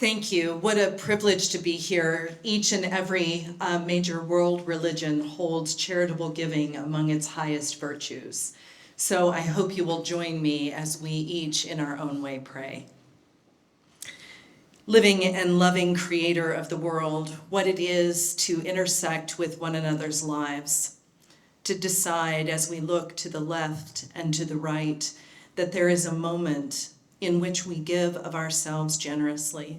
Thank you. What a privilege to be here. Each and every major world religion holds charitable giving among its highest virtues. So I hope you will join me as we each in our own way pray. Living and loving Creator of the world, what it is to intersect with one another's lives, to decide as we look to the left and to the right that there is a moment in which we give of ourselves generously,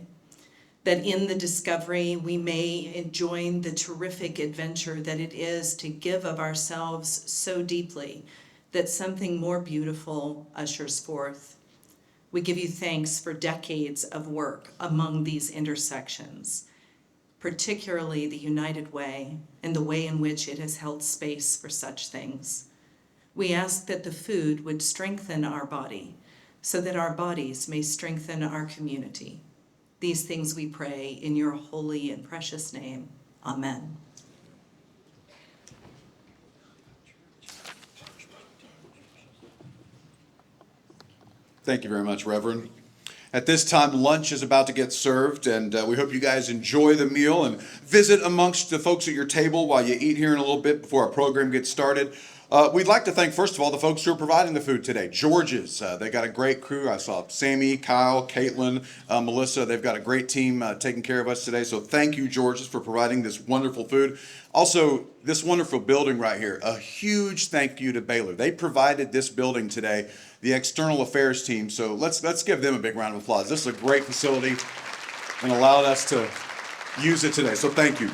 that in the discovery we may join the terrific adventure that it is to give of ourselves so deeply that something more beautiful ushers forth. We give you thanks for decades of work among these intersections, particularly the United Way and the way in which it has held space for such things. We ask that the food would strengthen our body so that our bodies may strengthen our community. These things we pray in your holy and precious name. Amen. Thank you very much, Reverend. At this time, lunch is about to get served, and we hope you guys enjoy the meal and visit amongst the folks at your table while you eat here in a little bit before our program gets started. We'd like to thank, first of all, the folks who are providing the food today. George's, they got a great crew. I saw Sammy, Kyle, Caitlin, Melissa. They've got a great team taking care of us today. So thank you, George's, for providing this wonderful food. Also, this wonderful building right here, a huge thank you to Baylor. They provided this building today, the external affairs team. So let's give them a big round of applause. This is a great facility and allowed us to use it today. So thank you.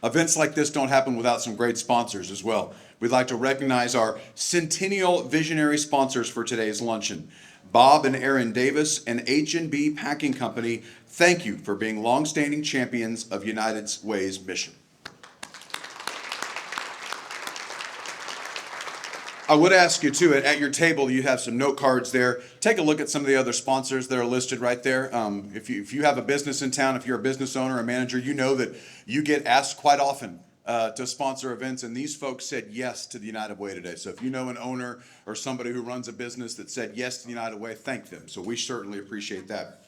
Events like this don't happen without some great sponsors as well. We'd like to recognize our Centennial Visionary sponsors for today's luncheon. Bob and Aaron Davis and H&B Packing Company, thank you for being longstanding champions of United Way's mission. I would ask you too, at your table, you have some note cards there. Take a look at some of the other sponsors that are listed right there. If you have a business in town, if you're a business owner or manager, you know that you get asked quite often to sponsor events, and these folks said yes to the United Way today. So if you know an owner or somebody who runs a business that said yes to the United Way, thank them. So we certainly appreciate that.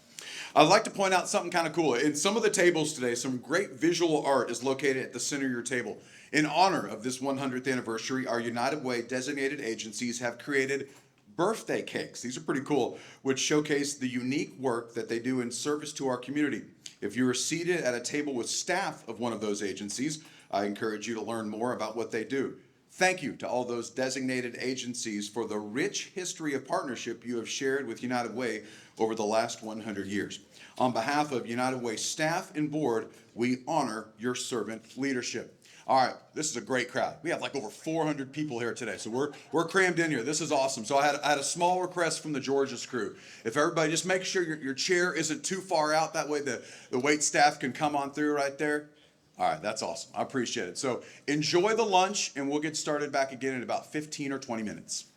I'd like to point out something kind of cool. In some of the tables today, some great visual art is located at the center of your table. In honor of this 100th anniversary, our United Way designated agencies have created birthday cakes. These are pretty cool, which showcase the unique work that they do in service to our community. If you are seated at a table with staff of one of those agencies, I encourage you to learn more about what they do. Thank you to all those designated agencies for the rich history of partnership you have shared with United Way over the last 100 years. On behalf of United Way staff and board, we honor your servant leadership. All right, this is a great crowd. We have like over 400 people here today, so we're crammed in here. This is awesome. So I had a small request from the George's crew. If everybody just make sure your chair isn't too far out, that way the wait staff can come on through right there. All right, that's awesome. I appreciate it. So enjoy the lunch, and we'll get started back again in about 15 or 20 minutes.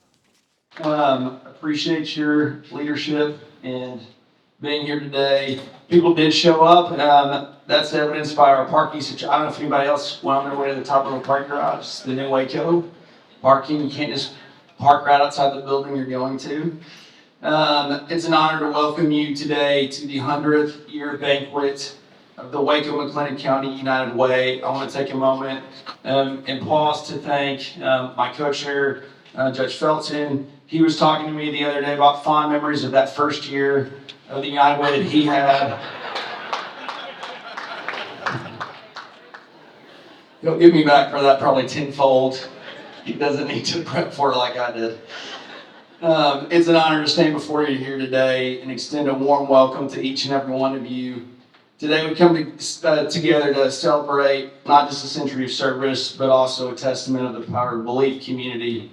Appreciate your leadership and being here today. People did show up. That's evidenced by our parking situation. I don't know if anybody else went on their way to the top of the parking garage, the new Waco parking. You can't just park right outside the building you're going to. It's an honor to welcome you today to the 100th year banquet of the Waco-McLennan County United Way. I want to take a moment and pause to thank my co-chair, Judge Felton. He was talking to me the other day about fond memories of that first year of the United Way that he had. He'll give me back for that probably tenfold. He doesn't need to prep for it like I did. It's an honor to stand before you here today and extend a warm welcome to each and every one of you. Today we come together to celebrate not just a century of service, but also a testament of the power of belief, community,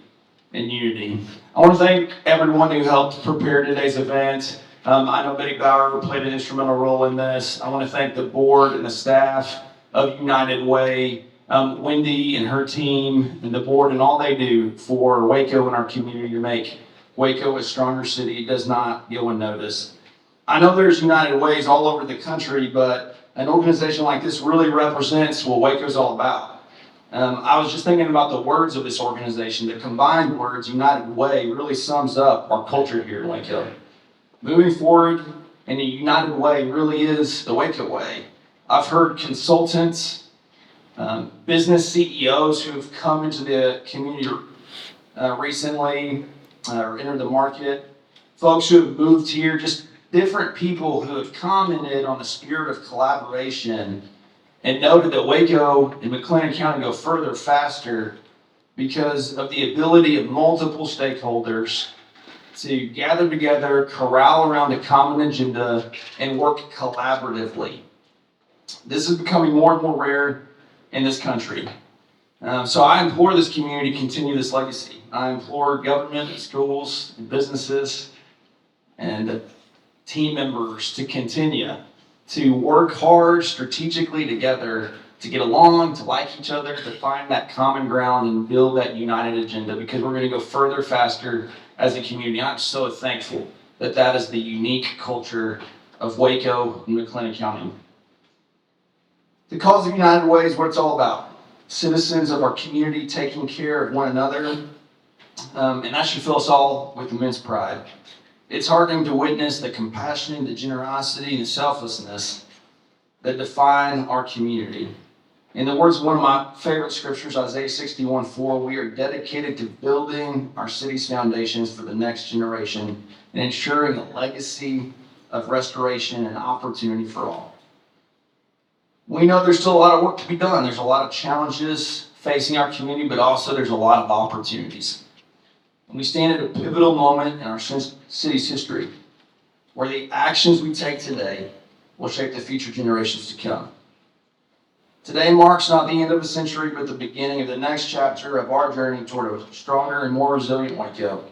and unity. I want to thank everyone who helped prepare today's event. I know Betty Bauer played an instrumental role in this. I want to thank the board and the staff of United Way, Wendy and her team, and the board and all they do for Waco and our community to make Waco a stronger city. It does not go unnoticed. I know there's United Ways all over the country, but an organization like this really represents what Waco's all about. I was just thinking about the words of this organization. The combined words, United Way, really sums up our culture here in Waco. Moving forward, And the United Way really is the Waco way. I've heard consultants, business CEOs who've come into the community recently or entered the market, folks who have moved here, just different people who have commented on the spirit of collaboration and noted that Waco and McLennan County go further faster because of the ability of multiple stakeholders to gather together, corral around a common agenda, and work collaboratively. This is becoming more and more rare in this country. So I implore this community to continue this legacy. I implore government, schools, and businesses, and team members to continue to work hard strategically together to get along, to like each other, to find that common ground and build that united agenda, because we're going to go further faster as a community. I'm so thankful that that is the unique culture of Waco and McLennan County. The cause of United Way is what it's all about. Citizens of our community taking care of one another, and that should fill us all with immense pride. It's heartening to witness the compassion, the generosity, and the selflessness that define our community. In the words of one of my favorite scriptures, Isaiah 61:4, we are dedicated to building our city's foundations for the next generation and ensuring a legacy of restoration and opportunity for all. We know there's still a lot of work to be done. There's a lot of challenges facing our community, but also there's a lot of opportunities. And we stand at a pivotal moment in our city's history where the actions we take today will shape the future generations to come. Today marks not the end of a century, but the beginning of the next chapter of our journey toward a stronger and more resilient Waco.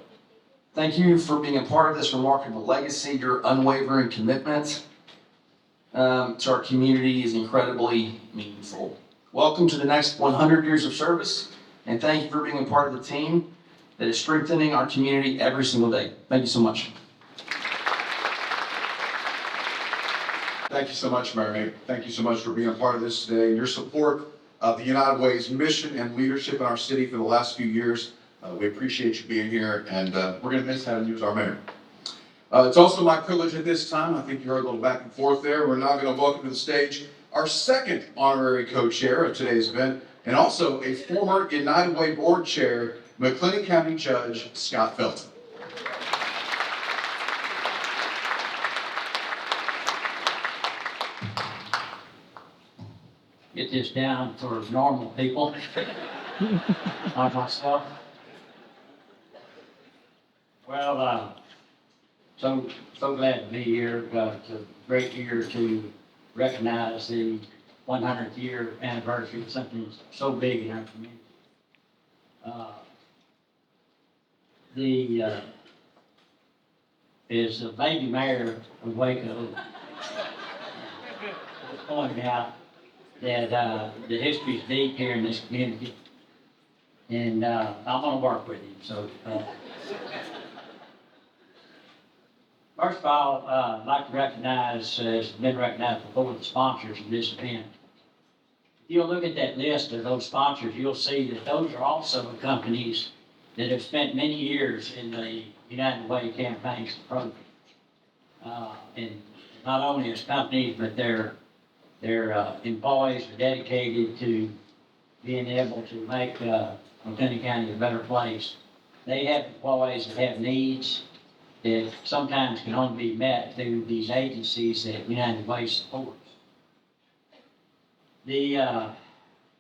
Thank you for being a part of this remarkable legacy. Your unwavering commitment to our community is incredibly meaningful. Welcome to the next 100 years of service, and thank you for being a part of the team that is strengthening our community every single day. Thank you so much. Thank you so much, Mary. Thank you so much for being a part of this today and your support of the United Way's mission and leadership in our city for the last few years. We appreciate you being here, and we're going to miss having you as our mayor. It's also my privilege at this time, I think you heard a little back and forth there, we're now going to welcome to the stage our second honorary co-chair of today's event, and also a former United Way board chair, McLennan County Judge Scott Felton. Get this down for normal people like myself. Well, so glad to be here. It's a great year to recognize the 100th year anniversary of something so big in our community. Is the baby mayor of Waco pointed out that the history is deep here in this community, and I'm going to work with him. So, first of all, I'd like to recognize, as been recognized before, the sponsors of this event. If you'll look at that list of those sponsors, you'll see that those are also the companies that have spent many years in the United Way campaigns and programs. And not only as companies, but their employees are dedicated to being able to make McLennan County a better place. They have employees that have needs that sometimes can only be met through these agencies that United Way supports. I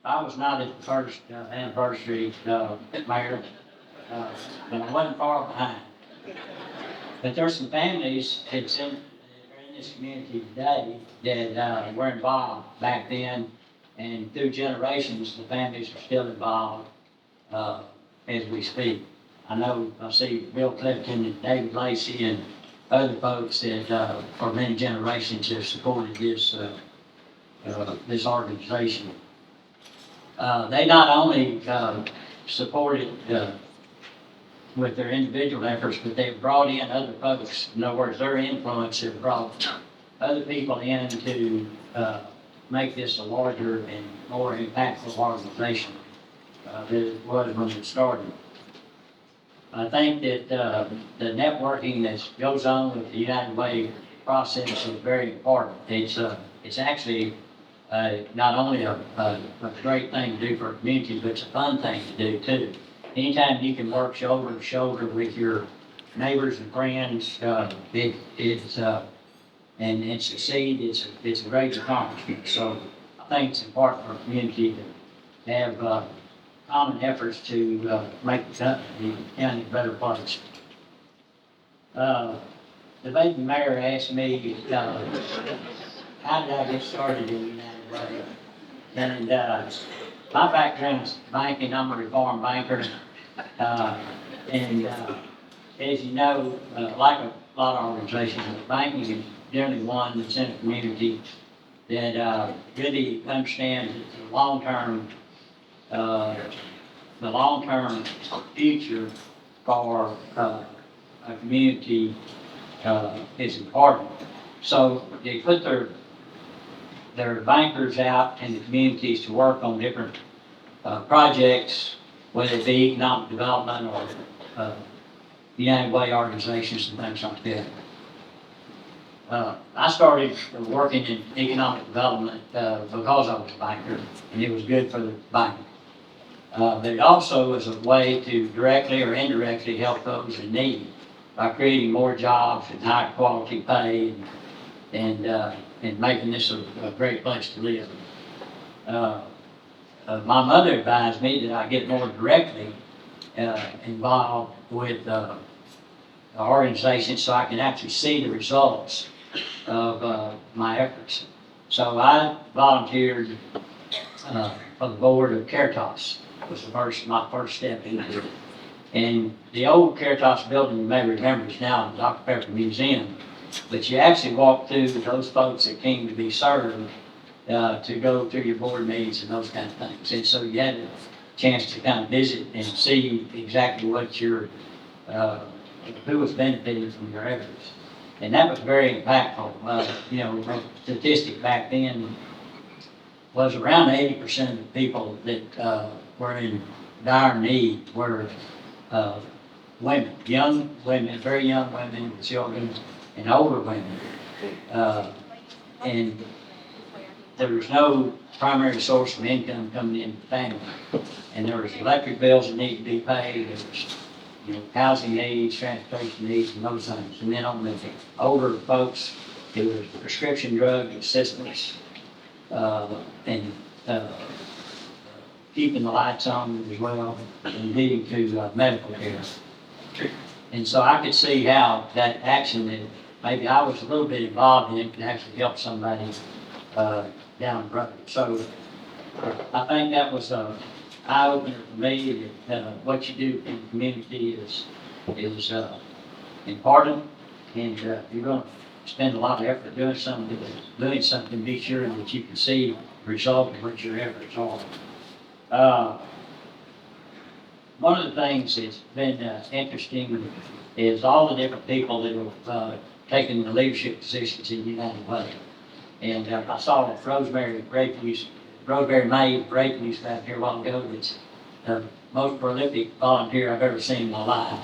was not at the first anniversary mayor, but I wasn't far behind. But there's some families that's in this community today that were involved back then, and through generations, the families are still involved as we speak. I see Bill Clifton and David Lacey and other folks that for many generations have supported this organization. They not only supported with their individual efforts, but they've brought in other folks. In other words, their influence has brought other people in to make this a larger and more impactful organization than it was when it started. I think that the networking that goes on with the United Way process is very important. It's actually not only a great thing to do for a community, but it's a fun thing to do too. Anytime you can work shoulder to shoulder with your neighbors and friends, and succeed, it's a great accomplishment. So I think it's important for a community to have common efforts to make the county a better place. The baby mayor asked me, how did I get started in United Way? And my background is banking. I'm a reform banker. And as you know, like a lot of organizations, banking is generally one that's in a community that really understands that the long-term future for a community is important. So they put their bankers out in the communities to work on different projects, whether it be economic development or United Way organizations and things like that. I started working in economic development because I was a banker, and it was good for the bank. But it also was a way to directly or indirectly help those in need by creating more jobs and higher quality pay and making this a great place to live. My mother advised me that I get more directly involved with the organization so I can actually see the results of my efforts. So I volunteered for the board of Caritas. Was my first step into it. And the old Caritas building, you may remember, is now the Dr. Pepper Museum. But you actually walk through those folks that came to be served to go through your board meetings and those kind of things. And so you had a chance to kind of visit and see exactly what who was benefiting from your efforts. And that was very impactful. The statistic back then was around 80% of the people that were in dire need were women, young women, very young women, children, and older women. And there was no primary source of income coming into the family. And there was electric bills that needed to be paid, there was housing needs, transportation needs, and those things. And then on the older folks, it was prescription drug assistance, and keeping the lights on as well, and leading to medical care. And so I could see how that action that maybe I was a little bit involved in could actually help somebody down the road. So I think that was an eye-opener for me that what you do in the community is important, and if you're going to spend a lot of effort doing something, be sure that you can see the result of what your efforts are. One of the things that's been interesting is all the different people that have taken the leadership positions in United Way. And I saw Rosemary May Rayfuse back here a while ago. That's the most prolific volunteer I've ever seen in my life.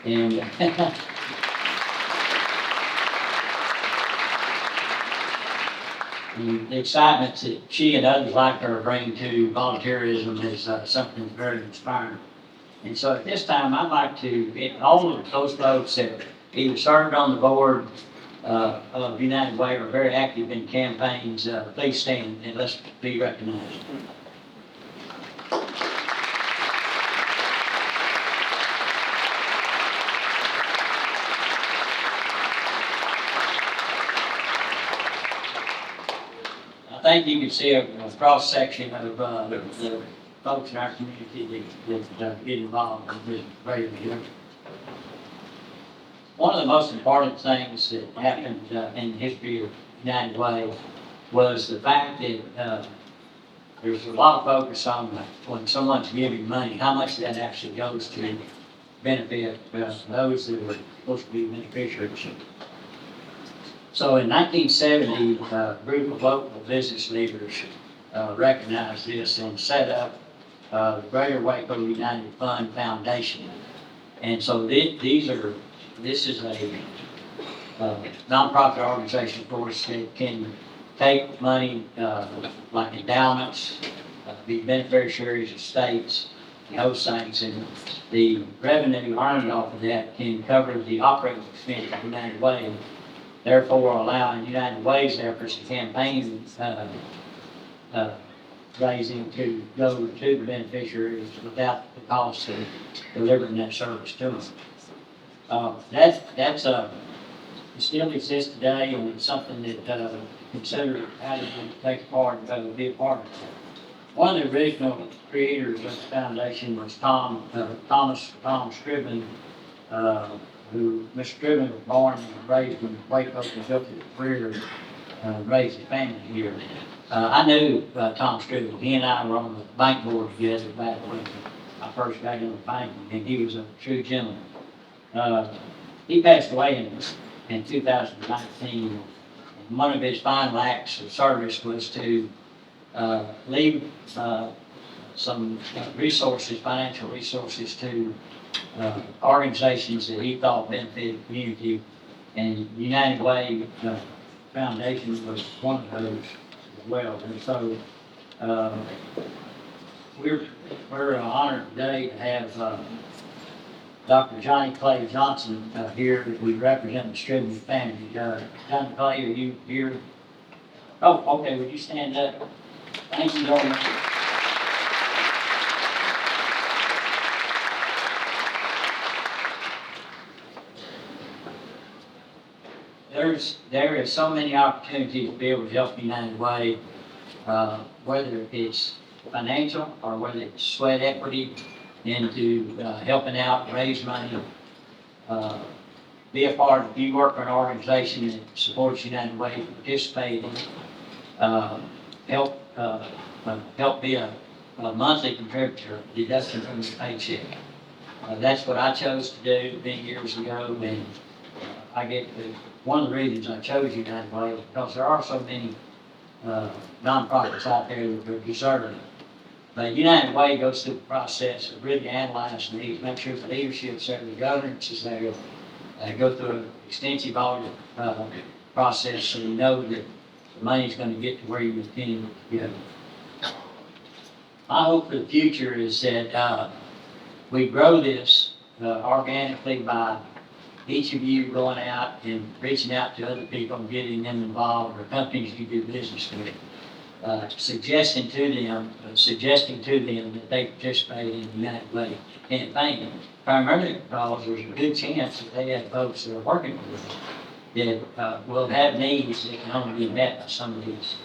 And and the excitement that she and others like her bring to volunteerism is something very inspiring. And so at this time, I'd like to get all of those folks that either served on the board of United Way or very active in campaigns, please stand and let's be recognized. I think you can see a cross section of the folks in our community that get involved in this very good. One of the most important things that happened in the history of United Way was the fact that there's a lot of focus on when someone's giving money, how much that actually goes to benefit those that were supposed to be beneficiaries. So in 1970, a group of local business leaders recognized this and set up the Greater Waco United Fund Foundation. And so this is a nonprofit organization, of course, that can take money, like endowments, be beneficiaries of states, and those things, and the revenue earned off of that can cover the operating expense of United Way, therefore allowing United Way's efforts to campaign, raising to go to the beneficiaries without the cost of delivering that service to them. That's it still exists today, and it's something that consider how to take part, be a part of. One of the original creators of the foundation was Tom Scriven, who Mr. Scriven was born and raised in Waco, and built his career, raised his family here. I knew Tom Scriven. He and I were on the bank board together back when I first got into banking, and he was a true gentleman. He passed away in 2019. And one of his final acts of service was to leave some resources, financial resources, to organizations that he thought benefited the community. And United Way Foundation was one of those as well. And so we're honored today to have Dr. Johnny Clay Johnson here. We represent the Scriven family. Johnny Clay, are you here? Oh, okay. Would you stand up? Thank you very much. There is so many opportunities to be able to help United Way, whether it's financial or whether it's sweat equity into helping out, raise money, be a part. If you work for an organization that supports United Way, participate in it, help be a monthly contributor, deduction from your paycheck. That's what I chose to do many years ago, and I get one of the reasons I chose United Way is because there are so many nonprofits out there that are deserving. But United Way goes through the process of really analyzing these, make sure the leadership's there, the governance is there, go through an extensive audit process so you know that the money's going to get to where you intend it to go. My hope for the future is that we grow this organically by each of you going out and reaching out to other people and getting them involved, or companies you do business with. Suggesting to them that they participate in the United Way campaign, primarily because there's a good chance that they have folks that are working with them that will have needs that can only be met by some of these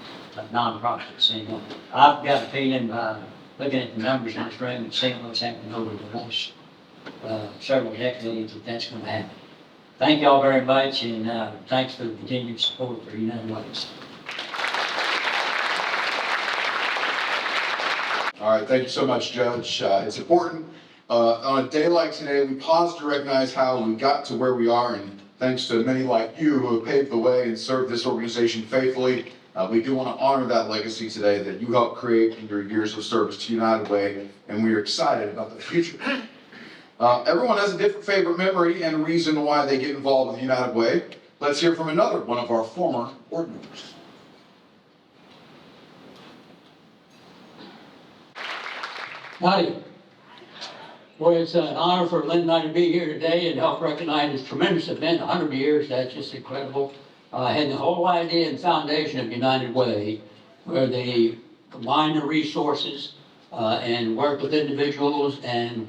nonprofits. And I've got a feeling by looking at the numbers in this room and seeing what's happening over the last several decades that that's going to happen. Thank y'all very much, and thanks for the continued support for United Ways. All right, thank you so much, Judge. It's important on a day like today, we pause to recognize how we got to where we are, and thanks to many like you who have paved the way and served this organization faithfully, we do want to honor that legacy today that you helped create in your years of service to United Way, and we are excited about the future. Everyone has a different favorite memory and reason why they get involved with United Way. Let's hear from another one of our former board members. Howdy. Boy, it's an honor for Lynn and I to be here today and help recognize this tremendous event, 100 years, that's just incredible. I had the whole idea and foundation of United Way, where they combine their resources and work with individuals and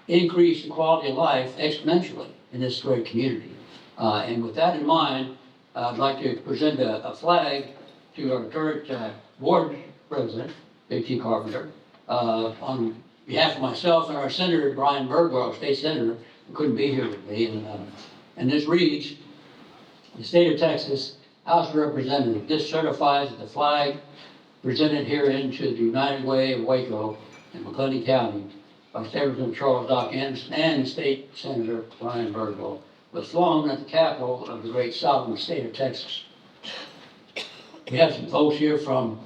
increase the quality of life exponentially in this great community. And with that in mind, I'd like to present a flag to our current board president, Big T. Carpenter, on behalf of myself and our senator, Brian Bergwell, our state senator, who couldn't be here with me. And this reads, the state of Texas, House of Representatives, this certifies that the flag presented here into the United Way of Waco in McLennan County by State Representative Charles Dock and State Senator Brian Bergwell was flown at the capital of the great sovereign state of Texas. We have some folks here from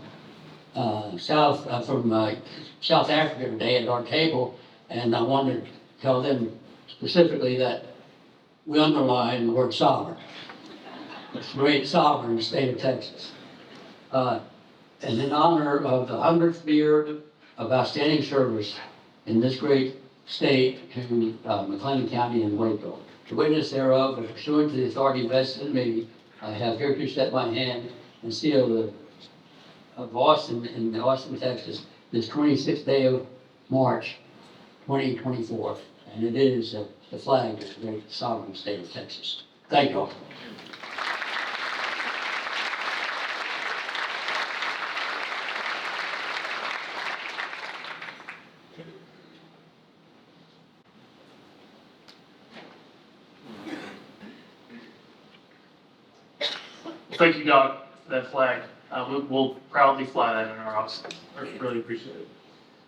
South Africa today at our table, and I wanted to tell them specifically that we underline the word sovereign. this great sovereign state of Texas. And in honor of the 100th year of outstanding service in this great state to McLennan County and Waco. To witness thereof and pursuant to the authority vested in me, I have here to set my hand and seal of Austin, in Austin, Texas, this 26th day of March, 2024. And it is the flag of the great sovereign state of Texas. Thank you all. Thank you, Doc, for that flag. We'll proudly fly that in our office. I really appreciate it.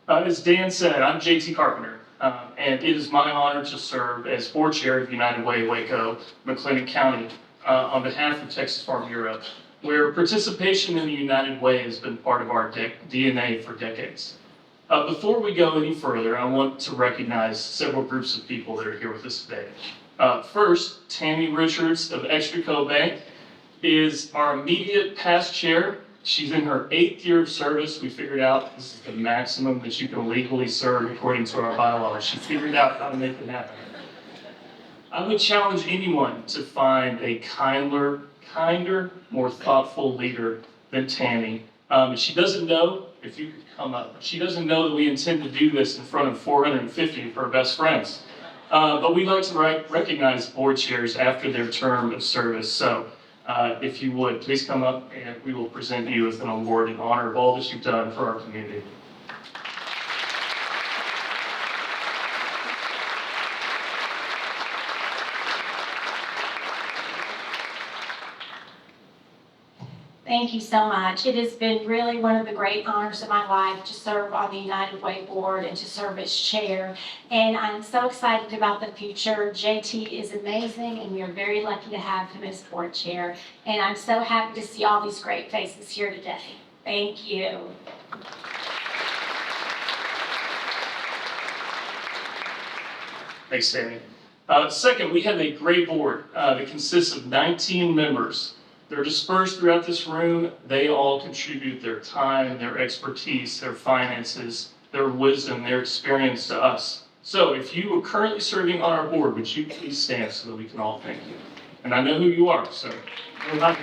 As Dan said, I'm JT Carpenter, and it is my honor to serve as board chair of United Way Waco, McLennan County, on behalf of Texas Farm Bureau, where participation in the United Way has been part of our DNA for decades. Before we go any further, I want to recognize several groups of people that are here with us today. First, Tammy Richards of Extraco Bank is our immediate past chair. She's in her 8th year of service. We figured out this is the maximum that you can legally serve according to our bylaws. She figured out how to make it happen. I would challenge anyone to find a kinder, more thoughtful leader than Tammy. She doesn't know, if you could come up, she doesn't know that we intend to do this in front of 450 of her best friends. But we like to recognize board chairs after their term of service. So if you would, please come up and we will present you with an award in honor of all that you've done for our community. Thank you so much. It has been really one of the great honors of my life to serve on the United Way Board and to serve as chair. And I'm so excited about the future. JT is amazing, and we are very lucky to have him as board chair. And I'm so happy to see all these great faces here today. Thank you. Thanks, Tammy. Second, we have a great board that consists of 19 members. They're dispersed throughout this room. They all contribute their time, their expertise, their finances, their wisdom, their experience to us. So if you are currently serving on our board, would you please stand so that we can all thank you? And I know who you are, so we're happy.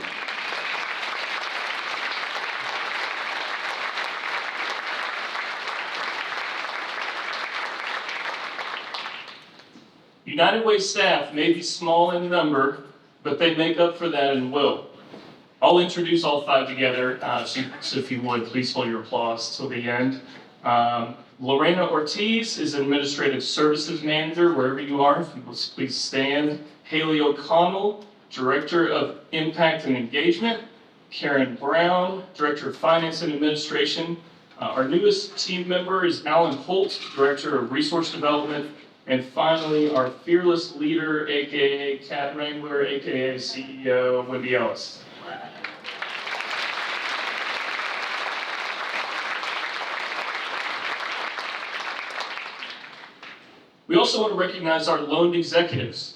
United Way staff may be small in number, but they make up for that in will. I'll introduce all 5 together, so if you would, please hold your applause till the end. Lorena Ortiz is Administrative Services Manager, wherever you are, if you will please stand. Haley O'Connell, Director of Impact and Engagement. Karen Brown, Director of Finance and Administration. Our newest team member is Alan Holt, Director of Resource Development. And finally, our fearless leader, AKA Cat Wrangler, AKA CEO, Wendy Ellis. We also want to recognize our loaned executives.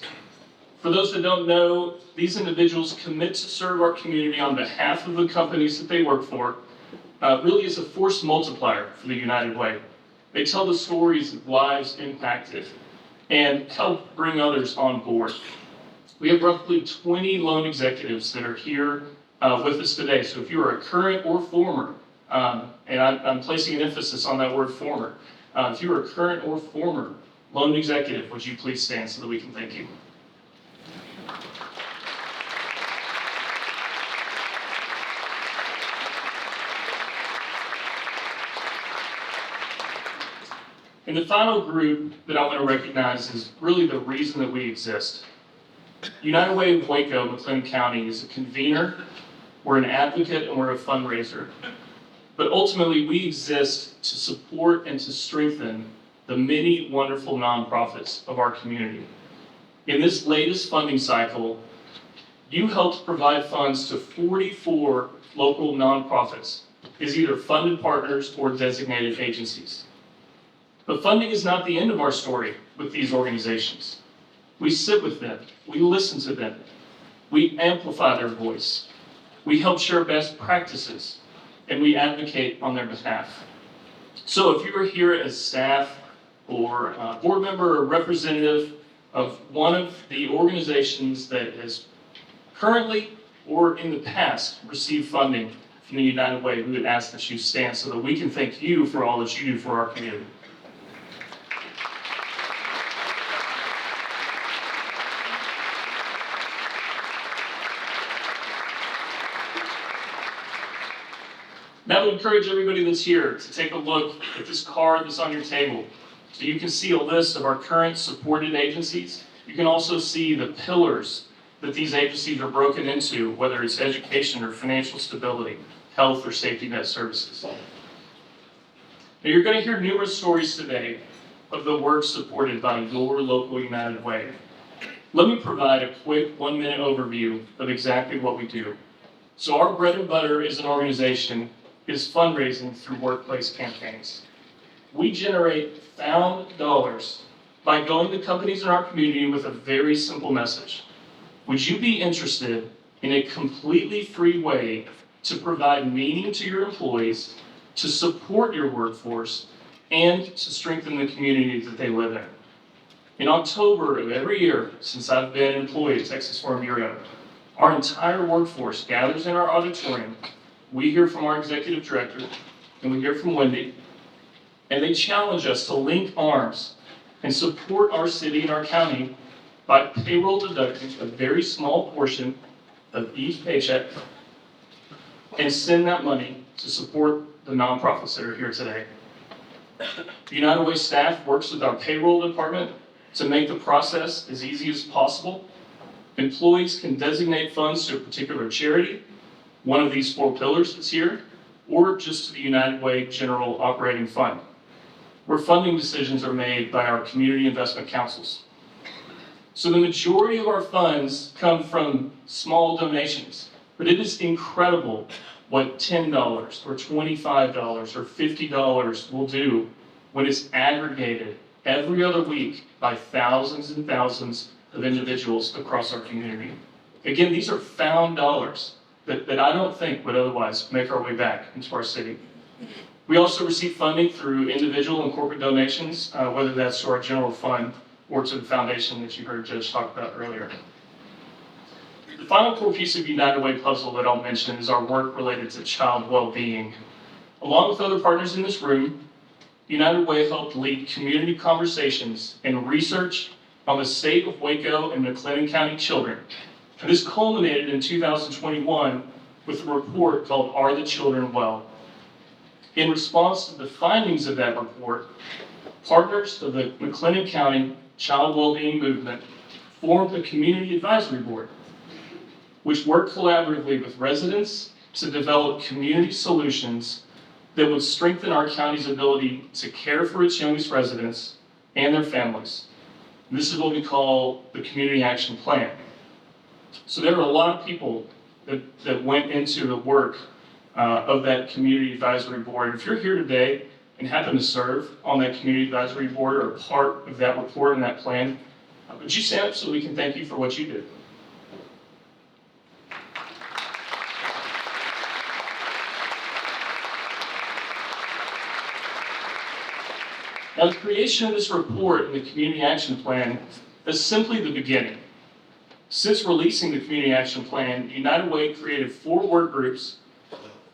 For those that don't know, these individuals commit to serve our community on behalf of the companies that they work for, really as a force multiplier for the United Way. They tell the stories of lives impacted and help bring others on board. We have roughly 20 loan executives that are here with us today. So if you are a current or former, and I'm placing an emphasis on that word former, if you are a current or former loan executive, would you please stand so that we can thank you? And the final group that I want to recognize is really the reason that we exist. United Way of Waco, McLennan County is a convener, we're an advocate, and we're a fundraiser. But ultimately, we exist to support and to strengthen the many wonderful nonprofits of our community. In this latest funding cycle, you helped provide funds to 44 local nonprofits as either funded partners or designated agencies. But funding is not the end of our story with these organizations. We sit with them, we listen to them, We amplify their voice. We help share best practices, and we advocate on their behalf. So if you are here as staff or board member or representative of one of the organizations that has currently or in the past received funding from the United Way, we would ask that you stand so that we can thank you for all that you do for our community. Now I would encourage everybody that's here to take a look at this card that's on your table. So you can see a list of our current supported agencies. You can also see the pillars that these agencies are broken into, whether it's education or financial stability, health or safety net services. Now you're going to hear numerous stories today of the work supported by your local United Way. Let me provide a quick 1-minute overview of exactly what we do. So our bread and butter as an organization is fundraising through workplace campaigns. We generate found dollars by going to companies in our community with a very simple message. Would you be interested in a completely free way to provide meaning to your employees, to support your workforce, and to strengthen the community that they live in? In October of every year since I've been employed at Texas Farm Bureau, our entire workforce gathers in our auditorium. We hear from our executive director, and we hear from Wendy, and they challenge us to link arms and support our city and our county by payroll deducting a very small portion of each paycheck and send that money to support the nonprofits that are here today. The United Way staff works with our payroll department to make the process as easy as possible. Employees can designate funds to a particular charity, one of these 4 pillars that's here, or just to the United Way General Operating Fund, where funding decisions are made by our community investment councils. So the majority of our funds come from small donations, but it is incredible what $10 or $25 or $50 will do when it's aggregated every other week by thousands and thousands of individuals across our community. Again, these are found dollars that I don't think would otherwise make our way back into our city. We also receive funding through individual and corporate donations, whether that's to our general fund or to the foundation that you heard Judge talk about earlier. The final core piece of United Way puzzle that I'll mention is our work related to child well-being. Along with other partners in this room, United Way helped lead community conversations and research on the state of Waco and McLennan County children. And this culminated in 2021 with a report called Are the Children Well? In response to the findings of that report, partners of the McLennan County Child Wellbeing Movement formed a community advisory board, which worked collaboratively with residents to develop community solutions that would strengthen our county's ability to care for its youngest residents and their families. And this is what we call the Community Action Plan. So there are a lot of people that went into the work of that community advisory board. If you're here today and happen to serve on that community advisory board or part of that report and that plan, would you stand up so we can thank you for what you did? Now, the creation of this report and the Community Action Plan is simply the beginning. Since releasing the Community Action Plan, United Way created 4 work groups,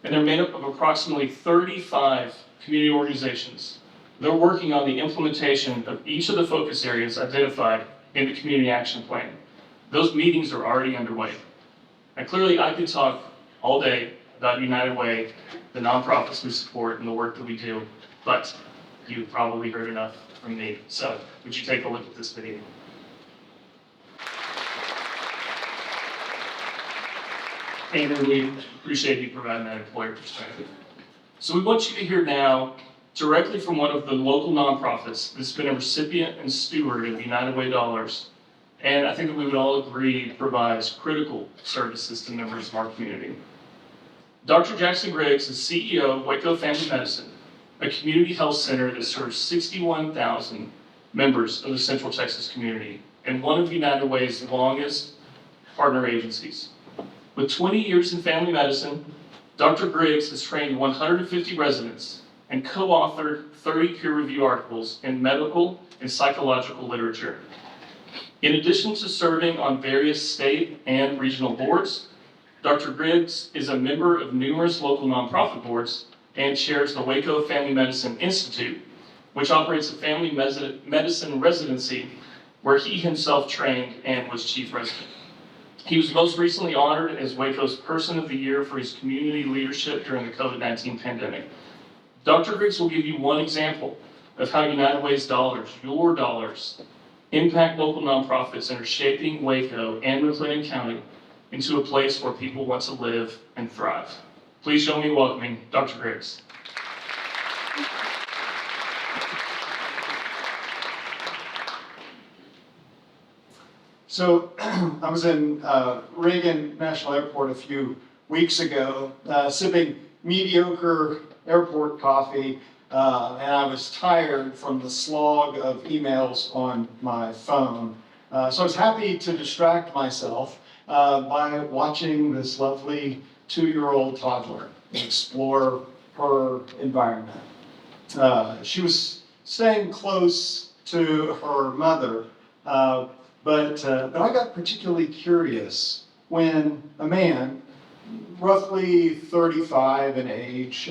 and they're made up of approximately 35 community organizations. They're working on the implementation of each of the focus areas identified in the Community Action Plan. Those meetings are already underway. And clearly, I could talk all day about United Way, the nonprofits we support, and the work that we do, but you've probably heard enough from me. So, would you take a look at this video? And we appreciate you providing that employer perspective. So we want you to hear now directly from one of the local nonprofits that's been a recipient and steward of United Way dollars, and I think that we would all agree provides critical services to members of our community. Dr. Jackson Griggs is CEO of Waco Family Medicine, a community health center that serves 61,000 members of the Central Texas community, and one of United Way's longest partner agencies. With 20 years in family medicine, Dr. Griggs has trained 150 residents and co-authored 30 peer-reviewed articles in medical and psychological literature. In addition to serving on various state and regional boards, Dr. Griggs is a member of numerous local nonprofit boards and chairs the Waco Family Medicine Institute, which operates a family medicine residency where he himself trained and was chief resident. He was most recently honored as Waco's Person of the Year for his community leadership during the COVID-19 pandemic. Dr. Griggs will give you one example of how United Way's dollars, your dollars, impact local nonprofits and are shaping Waco and McLennan County into a place where people want to live and thrive. Please join me in welcoming Dr. Griggs. So I was in Reagan National Airport a few weeks ago, sipping mediocre airport coffee, and I was tired from the slog of emails on my phone. So I was happy to distract myself by watching this lovely 2-year-old toddler explore her environment. She was staying close to her mother, but I got particularly curious when a man, roughly 35 in age,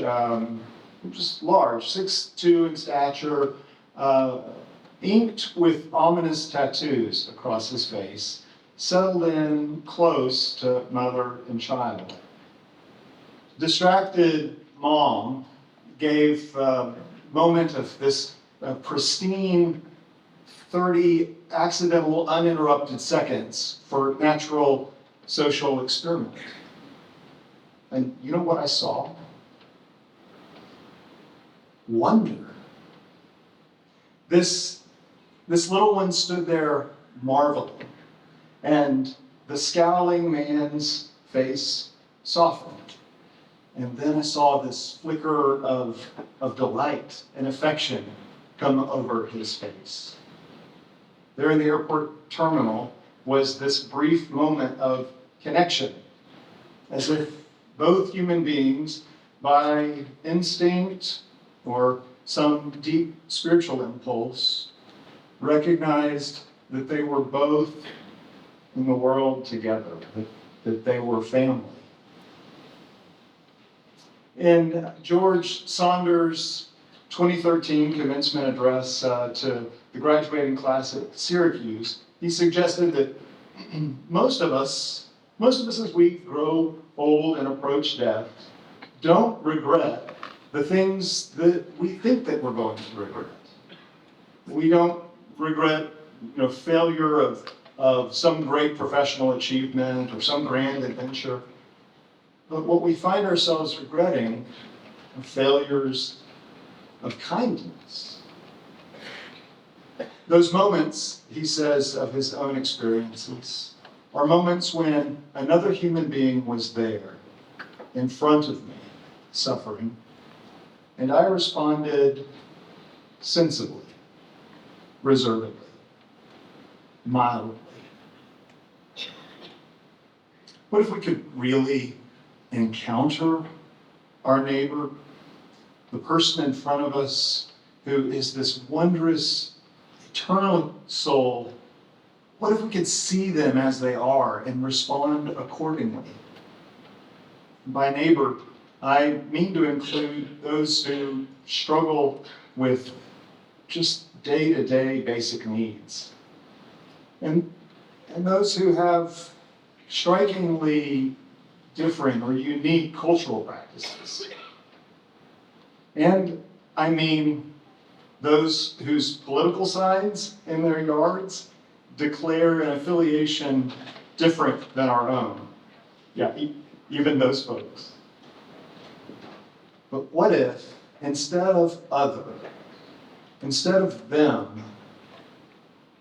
just large, 6'2" in stature, inked with ominous tattoos across his face, settled in close to mother and child. Distracted mom gave a moment of this pristine 30 accidental, uninterrupted seconds for natural social experiment. And you know what I saw? Wonder. This little one stood there marveling, and the scowling man's face softened. And then I saw this flicker of delight and affection come over his face. There in the airport terminal was this brief moment of connection, as if both human beings, by instinct or some deep spiritual impulse, recognized that they were both in the world together, that they were family. In George Saunders' 2013 commencement address to the graduating class at Syracuse, he suggested that most of us as we grow old and approach death, don't regret the things that we think that we're going to regret. We don't regret, failure of some great professional achievement or some grand adventure. But what we find ourselves regretting are failures of kindness. Those moments, he says, of his own experiences, are moments when another human being was there, in front of me, suffering, and I responded sensibly, reservedly, mildly. What if we could really encounter our neighbor, the person in front of us who is this wondrous, eternal soul? What if we could see them as they are and respond accordingly? By neighbor, I mean to include those who struggle with just day-to-day basic needs. And those who have strikingly different or unique cultural practices. And I mean those whose political signs in their yards declare an affiliation different than our own. Yeah, even those folks. But what if, instead of other, instead of them,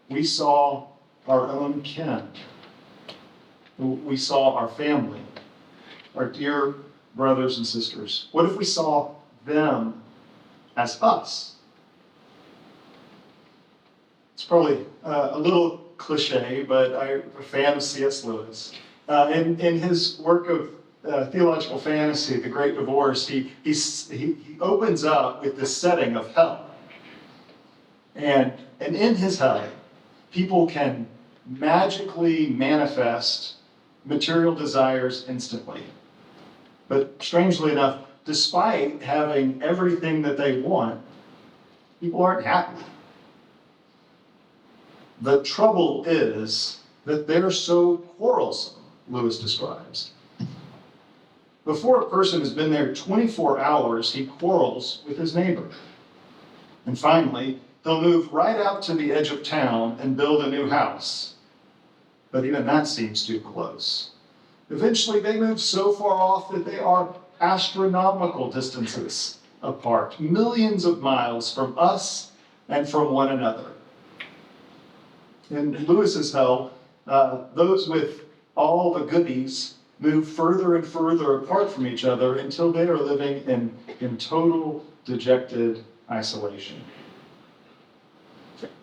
we saw our own kin? We saw our family, our dear brothers and sisters. What if we saw them as us? It's probably a little cliche, but I'm a fan of C.S. Lewis. In his work of theological fantasy, The Great Divorce, he opens up with this setting of hell. And in his hell, people can magically manifest material desires instantly. But strangely enough, despite having everything that they want, people aren't happy. The trouble is that they're so quarrelsome, Lewis describes. Before a person has been there 24 hours, he quarrels with his neighbor. And finally, he'll move right out to the edge of town and build a new house. But even that seems too close. Eventually, they move so far off that they are astronomical distances apart, millions of miles from us and from one another. In Lewis's hell, those with all the goodies move further and further apart from each other until they are living in total dejected isolation.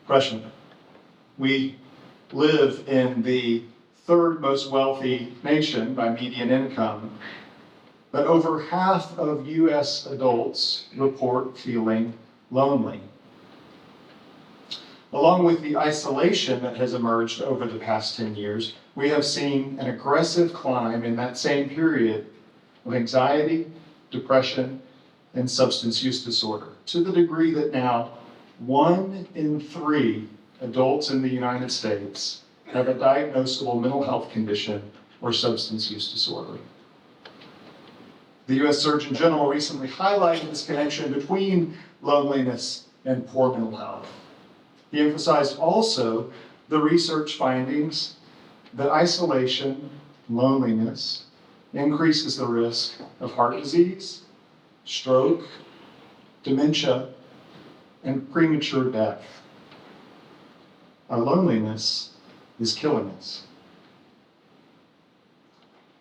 Question. We live in the third most wealthy nation by median income, but over half of US adults report feeling lonely. Along with the isolation that has emerged over the past 10 years, we have seen an aggressive climb in that same period of anxiety, depression, and substance use disorder, to the degree that now 1 in 3 adults in the United States have a diagnosable mental health condition or substance use disorder. The US Surgeon General recently highlighted this connection between loneliness and poor mental health. He emphasized also the research findings that isolation, loneliness, increases the risk of heart disease, stroke, dementia, and premature death. Our loneliness is killing us.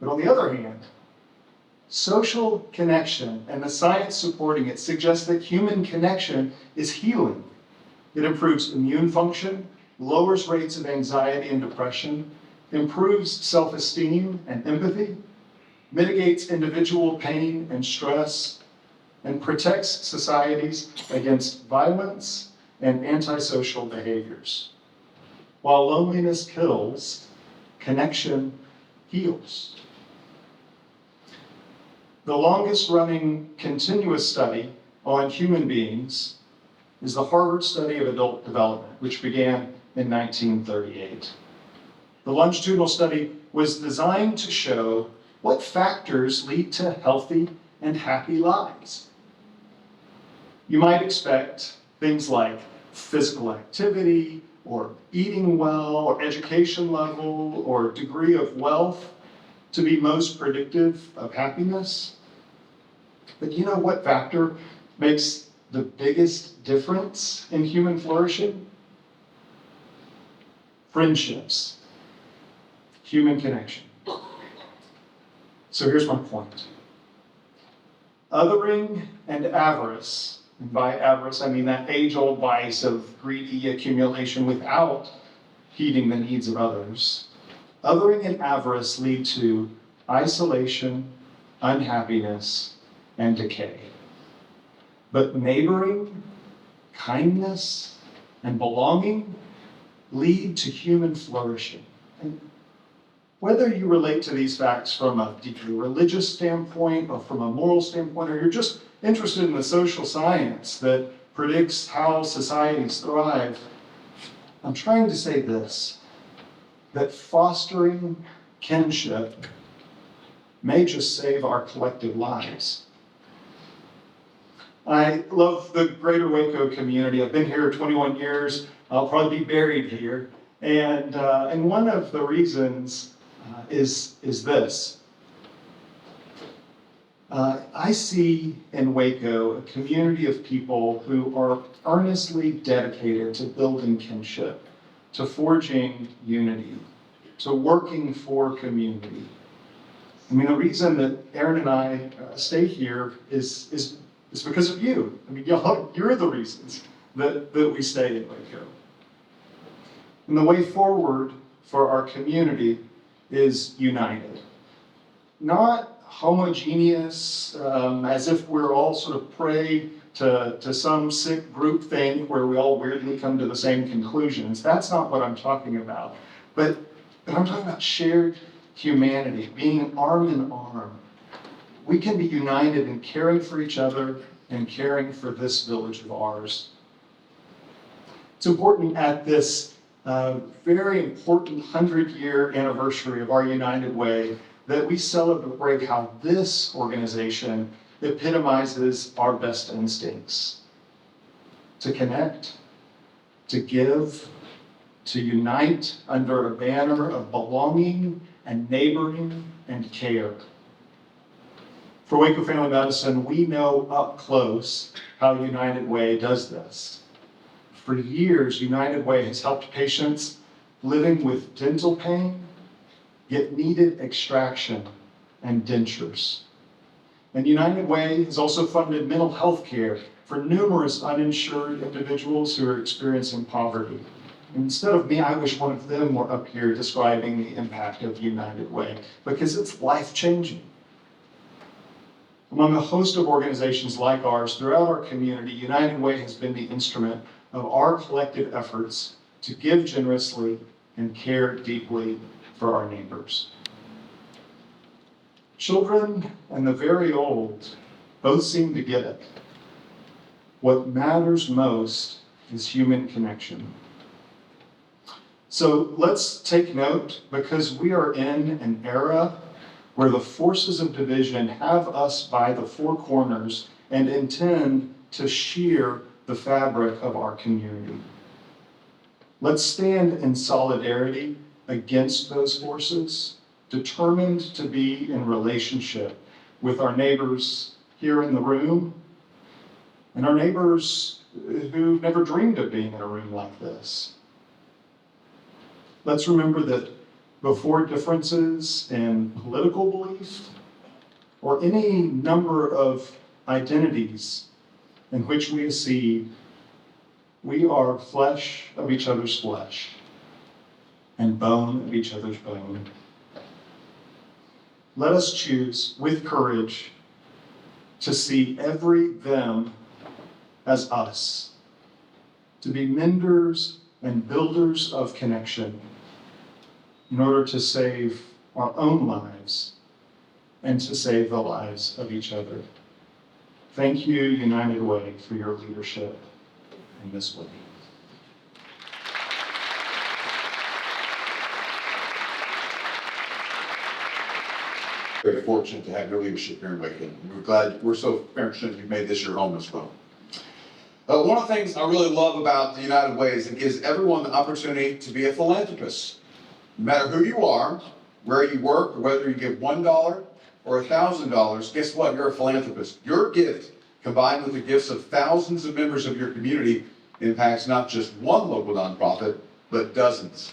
But on the other hand, social connection and the science supporting it suggests that human connection is healing. It improves immune function, lowers rates of anxiety and depression, improves self-esteem and empathy, mitigates individual pain and stress, and protects societies against violence and antisocial behaviors. While loneliness kills, connection heals. The longest running continuous study on human beings is the Harvard Study of Adult Development, which began in 1938. The longitudinal study was designed to show what factors lead to healthy and happy lives. You might expect things like physical activity, or eating well, or education level, or degree of wealth to be most predictive of happiness. But you know what factor makes the biggest difference in human flourishing? Friendships, human connection. So here's my point. Othering and avarice, and by avarice I mean that age-old vice of greedy accumulation without heeding the needs of others. Othering and avarice lead to isolation, unhappiness, and decay. But neighboring, kindness, and belonging lead to human flourishing. And whether you relate to these facts from a deeply religious standpoint, or from a moral standpoint, or you're just interested in the social science that predicts how societies thrive, I'm trying to say this, that fostering kinship may just save our collective lives. I love the greater Waco community. I've been here 21 years. I'll probably be buried here. And one of the reasons is this. I see in Waco a community of people who are earnestly dedicated to building kinship, to forging unity, to working for community. I mean, the reason that Aaron and I stay here is because of you. I mean, y'all, you're the reasons that we stay in Waco. And the way forward for our community is united. Not homogeneous, as if we're all sort of prey to some sick group thing where we all weirdly come to the same conclusions. That's not what I'm talking about. But I'm talking about shared humanity, being arm in arm. We can be united in caring for each other and caring for this village of ours. It's important at this very important 100-year anniversary of our United Way that we celebrate how this organization epitomizes our best instincts: to connect, to give, to unite under a banner of belonging and neighboring and care. For Waco Family Medicine, we know up close how United Way does this. For years, United Way has helped patients living with dental pain get needed extraction and dentures. And United Way has also funded mental health care for numerous uninsured individuals who are experiencing poverty. And instead of me, I wish one of them were up here describing the impact of United Way, because it's life-changing. Among a host of organizations like ours throughout our community, United Way has been the instrument of our collective efforts to give generously and care deeply for our neighbors. Children and the very old both seem to get it. What matters most is human connection. So let's take note, because we are in an era where the forces of division have us by the four corners and intend to shear the fabric of our community. Let's stand in solidarity against those forces, determined to be in relationship with our neighbors here in the room and our neighbors who've never dreamed of being in a room like this. Let's remember that before differences in political belief or any number of identities in which we accede, we are flesh of each other's flesh and bone of each other's bone. Let us choose with courage to see every them as us, to be menders and builders of connection in order to save our own lives and to save the lives of each other. Thank you, United Way, for your leadership in this way. Very fortunate to have your leadership here in Waco. We're so fortunate you've made this your home as well. One of the things I really love about the United Way is it gives everyone the opportunity to be a philanthropist. No matter who you are, where you work, or whether you give $1 or $1,000, guess what? You're a philanthropist. Your gift, combined with the gifts of thousands of members of your community, impacts not just one local nonprofit, but dozens.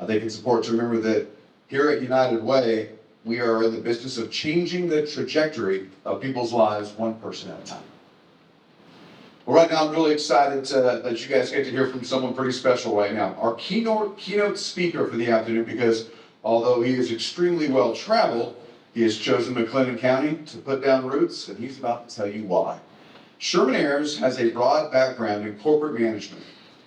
I think it's important to remember that here at United Way, we are in the business of changing the trajectory of people's lives one person at a time. Well, right now, I'm really excited that you guys get to hear from someone pretty special right now. Our keynote speaker for the afternoon, because although he is extremely well traveled, he has chosen McLennan County to put down roots, and he's about to tell you why. Sherman Ayers has a broad background in corporate management,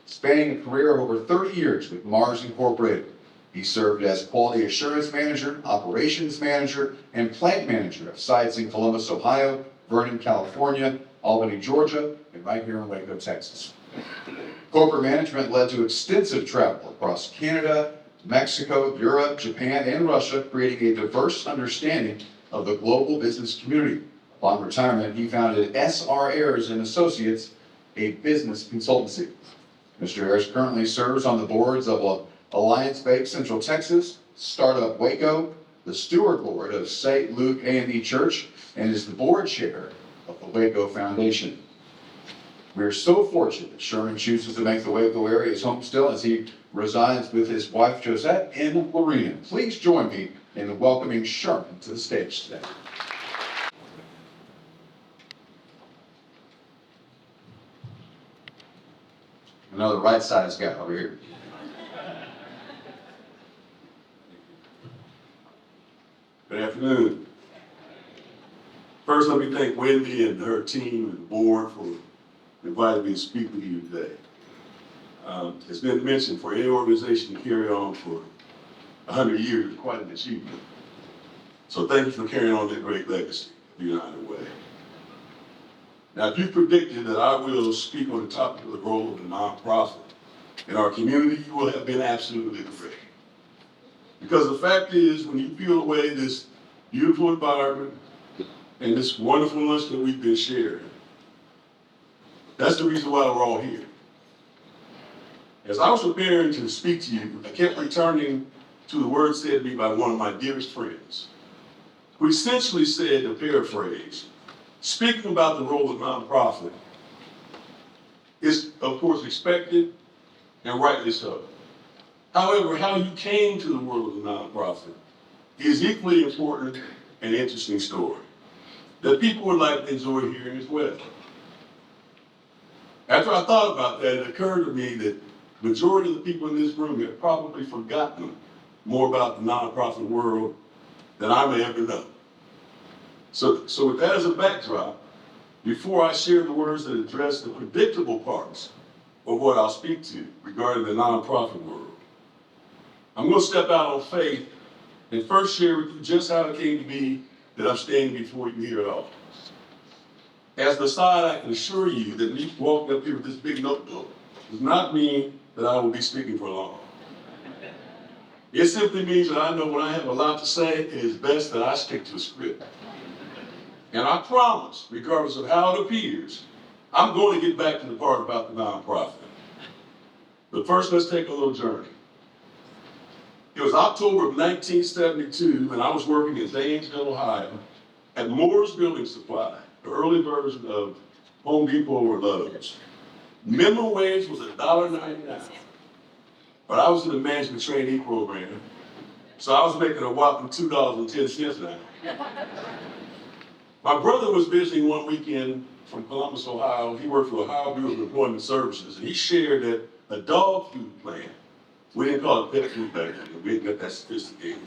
spanning a career of over 30 years with Mars Incorporated. He served as quality assurance manager, operations manager, and plant manager of sites in Columbus, Ohio, Vernon, California, Albany, Georgia, and right here in Waco, Texas. Corporate management led to extensive travel across Canada, Mexico, Europe, Japan, and Russia, creating a diverse understanding of the global business community. Upon retirement, he founded S.R. Ayers and Associates, a business consultancy. Mr. Ayers currently serves on the boards of Alliance Bank Central Texas, Startup Waco, the Steward Board of St. Luke A&E Church, and is the board chair of the Waco Foundation. We are so fortunate that Sherman chooses to make the Waco area his home still as he resides with his wife Josette in Lorena. Please join me in welcoming Sherman to the stage today. Another right-sized guy over here. Good afternoon. First, let me thank Wendy and her team and the board for inviting me to speak with you today. It's been mentioned for any organization to carry on for 100 years is quite an achievement. So thank you for carrying on that great legacy of the United Way. Now, if you predicted that I will speak on the topic of the role of the nonprofit in our community, you will have been absolutely correct. Because the fact is, when you peel away this beautiful environment and this wonderful lunch that we've been sharing, that's the reason why we're all here. As I was preparing to speak to you, I kept returning to the words said to me by one of my dearest friends, who essentially said, to paraphrase, speaking about the role of nonprofit is, of course, expected and rightly so. However, how you came to the world of the nonprofit is equally important and interesting story that people would like to enjoy hearing as well. After I thought about that, it occurred to me that the majority of the people in this room have probably forgotten more about the nonprofit world than I may ever know. So with that as a backdrop, before I share the words that address the predictable parts of what I'll speak to regarding the nonprofit world, I'm going to step out on faith and first share with you just how it came to be that I'm standing before you here at all. As the side, I can assure you that me walking up here with this big notebook does not mean that I will be speaking for long. It simply means that I know when I have a lot to say, it is best that I stick to a script. And I promise, regardless of how it appears, I'm going to get back to the part about the nonprofit. But first, let's take a little journey. It was October of 1972, and I was working in Zanesville, Ohio, at Moore's Building Supply, the early version of Home Depot or Lowe's. Minimum wage was $1.99, but I was in the management trainee program, so I was making a whopping $2.10 an hour. My brother was visiting one weekend from Columbus, Ohio. He worked for Ohio Bureau of Employment Services, and he shared that a dog food plant, we didn't call it pet food back then, we didn't get that sophisticated.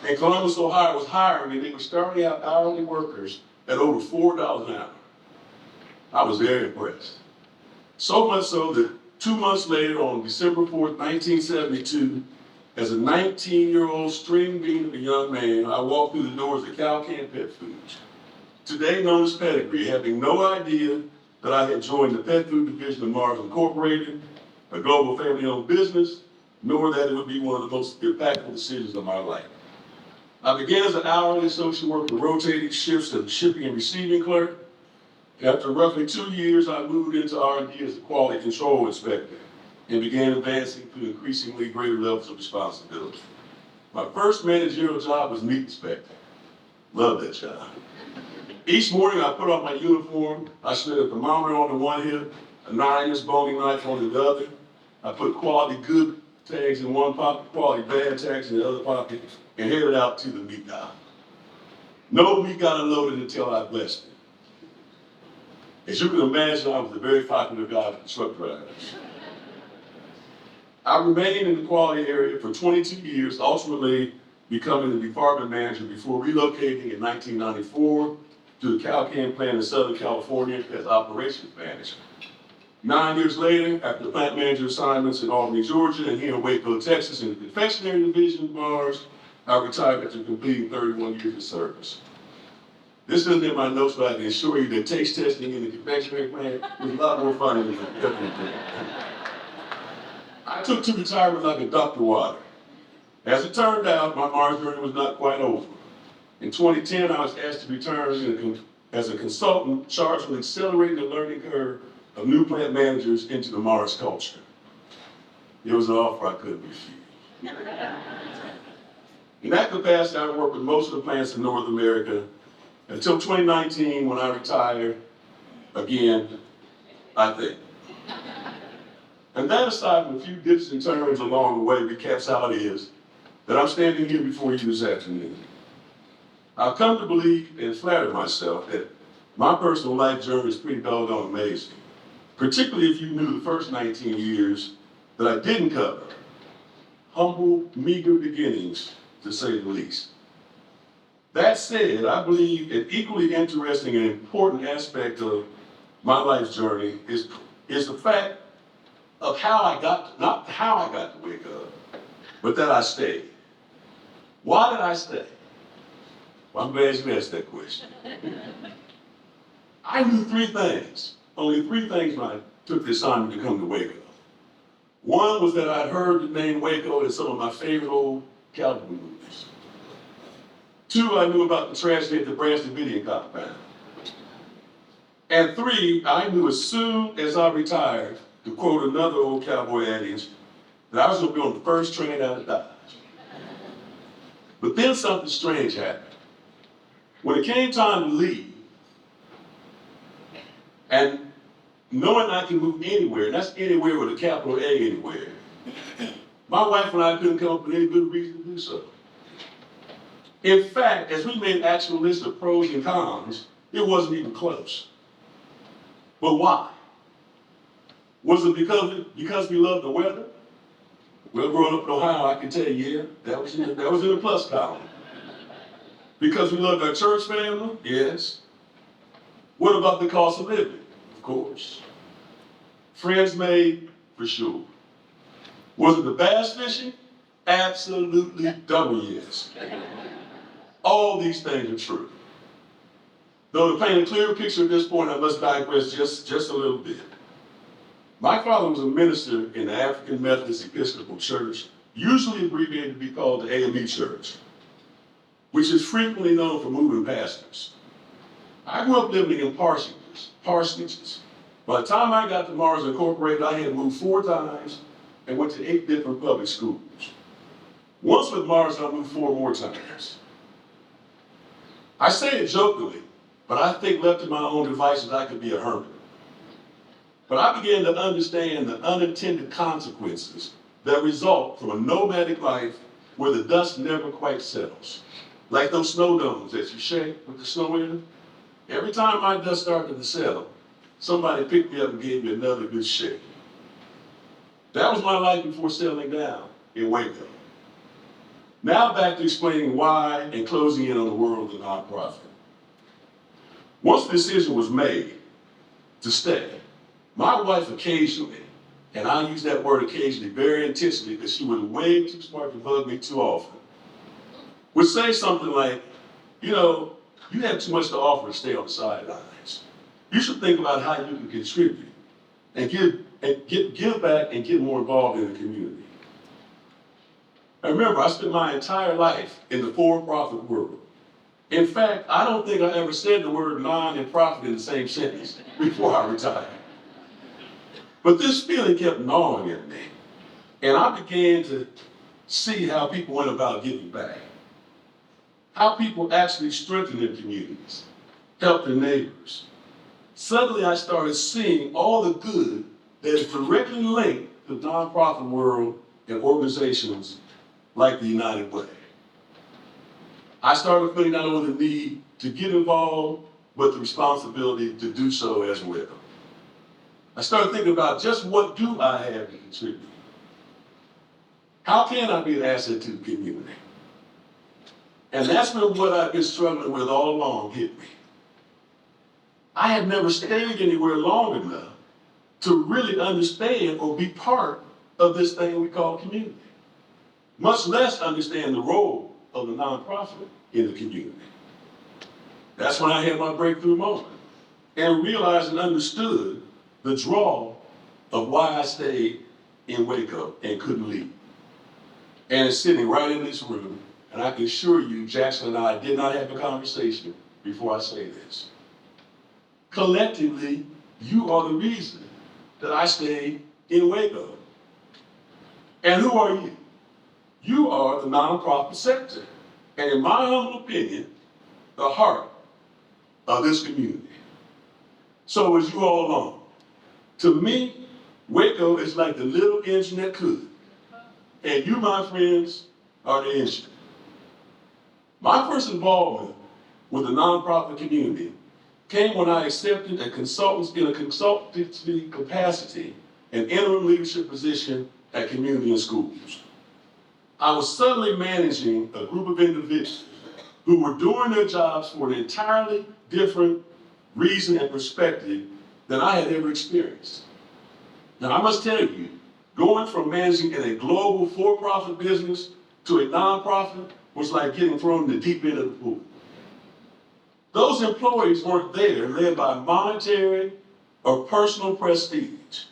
And Columbus, Ohio was hiring, and they were starting out hourly workers at over $4 an hour. I was very impressed. So much so that 2 months later, on December 4th, 1972, as a 19-year-old string bean of a young man, I walked through the doors of Cal-Can Pet Foods, today known as Pedigree, having no idea that I had joined the pet food division of Mars Incorporated, a global family-owned business, nor that it would be one of the most impactful decisions of my life. I began as an hourly social worker, rotating shifts as a shipping and receiving clerk. After roughly 2 years, I moved into R&D as a quality control inspector and began advancing to increasingly greater levels of responsibility. My first managerial job was meat inspector. Love that job. Each morning I put on my uniform, I slid a thermometer on the one hip, a 9-inch boning knife on the other. I put quality good tags in one pocket, quality bad tags in the other pocket, and headed out to the meat aisle. No meat got unloaded until I blessed it. As you can imagine, I was a very popular guy with the truck drivers. I remained in the quality area for 22 years, ultimately becoming the department manager before relocating in 1994 to the Cal-Can plant in Southern California as operations manager. 9 years later, after plant manager assignments in Albany, Georgia, and here in Waco, Texas, in the confectionery division of Mars, I retired after completing 31 years of service. This isn't in my notes, but I can assure you that taste testing in the confectionery plant was a lot more fun than the confectionery plant. I took to retirement like a duck to water. As it turned out, my Mars journey was not quite over. In 2010, I was asked to return as a consultant charged with accelerating the learning curve of new plant managers into the Mars culture. It was an offer I couldn't refuse. In that capacity, I worked with most of the plants in North America until 2019, when I retired again, I think. And that aside from a few dips and turns along the way, recaps how it is that I'm standing here before you this afternoon. I've come to believe and flatter myself that my personal life journey is pretty doggone amazing, particularly if you knew the first 19 years that I didn't cover. Humble, meager beginnings, to say the least. That said, I believe an equally interesting and important aspect of my life's journey is the fact of how I got, not how I got to Waco, but that I stayed. Why did I stay? Well, I'm glad you asked that question. I knew three things, only three things when I took the assignment to come to Waco. One was that I'd heard the name Waco in some of my favorite old cowboy movies. Two, I knew about the tragedy at the Branch Davidian compound. And three, I knew as soon as I retired, to quote another old cowboy adage, that I was going to be on the first train out of Dodge. But then something strange happened. When it came time to leave, and knowing I can move anywhere, and that's anywhere with a capital A anywhere, my wife and I couldn't come up with any good reason to do so. In fact, as we made an actual list of pros and cons, it wasn't even close. But why? Was it because we loved the weather? Well, growing up in Ohio, I can tell you, yeah, that was in the plus column. Because we loved our church family? Yes. What about the cost of living? Of course. Friends made? For sure. Was it the bass fishing? Absolutely double yes. All these things are true. Though to paint a clearer picture at this point, I must digress just a little bit. My father was a minister in the African Methodist Episcopal Church, usually abbreviated to be called the AME Church, which is frequently known for moving pastors. I grew up living in parsonages. By the time I got to Mars Incorporated, I had moved 4 times and went to 8 different public schools. Once with Mars, I moved 4 more times. I say it jokingly, but I think left to my own devices, I could be a hermit. But I began to understand the unintended consequences that result from a nomadic life where the dust never quite settles. Like those snow domes that you shake with the snow in them. Every time my dust started to settle, somebody picked me up and gave me another good shake. That was my life before settling down in Waco. Now back to explaining why and closing in on the world of the nonprofit. Once the decision was made to stay, my wife occasionally, and I use that word occasionally very intentionally because she was way too smart to hug me too often, would say something like, you know, you have too much to offer to stay on the sidelines. You should think about how you can contribute and give back and get more involved in the community. And remember, I spent my entire life in the for-profit world. In fact, I don't think I ever said the word non and profit in the same sentence before I retired. But this feeling kept gnawing at me. And I began to see how people went about giving back. How people actually strengthen their communities, help their neighbors. Suddenly I started seeing all the good that is directly linked to the nonprofit world and organizations like the United Way. I started feeling not only the need to get involved, but the responsibility to do so as well. I started thinking about just what do I have to contribute? How can I be an asset to the community? And that's when what I've been struggling with all along hit me. I had never stayed anywhere long enough to really understand or be part of this thing we call community, much less understand the role of the nonprofit in the community. That's when I had my breakthrough moment and realized and understood the draw of why I stayed in Waco and couldn't leave. And it's sitting right in this room, and I can assure you, Jackson and I did not have a conversation before I say this. Collectively, you are the reason that I stayed in Waco. And who are you? You are the nonprofit sector. And in my humble opinion, the heart of this community. So as you all know, to me, Waco is like the little engine that could. And you, my friends, are the engine. My first involvement with the nonprofit community came when I accepted a consultancy capacity and interim leadership position at community and schools. I was suddenly managing a group of individuals who were doing their jobs for an entirely different reason and perspective than I had ever experienced. Now, I must tell you, going from managing in a global for-profit business to a nonprofit was like getting thrown in the deep end of the pool. Those employees weren't there led by monetary or personal prestige.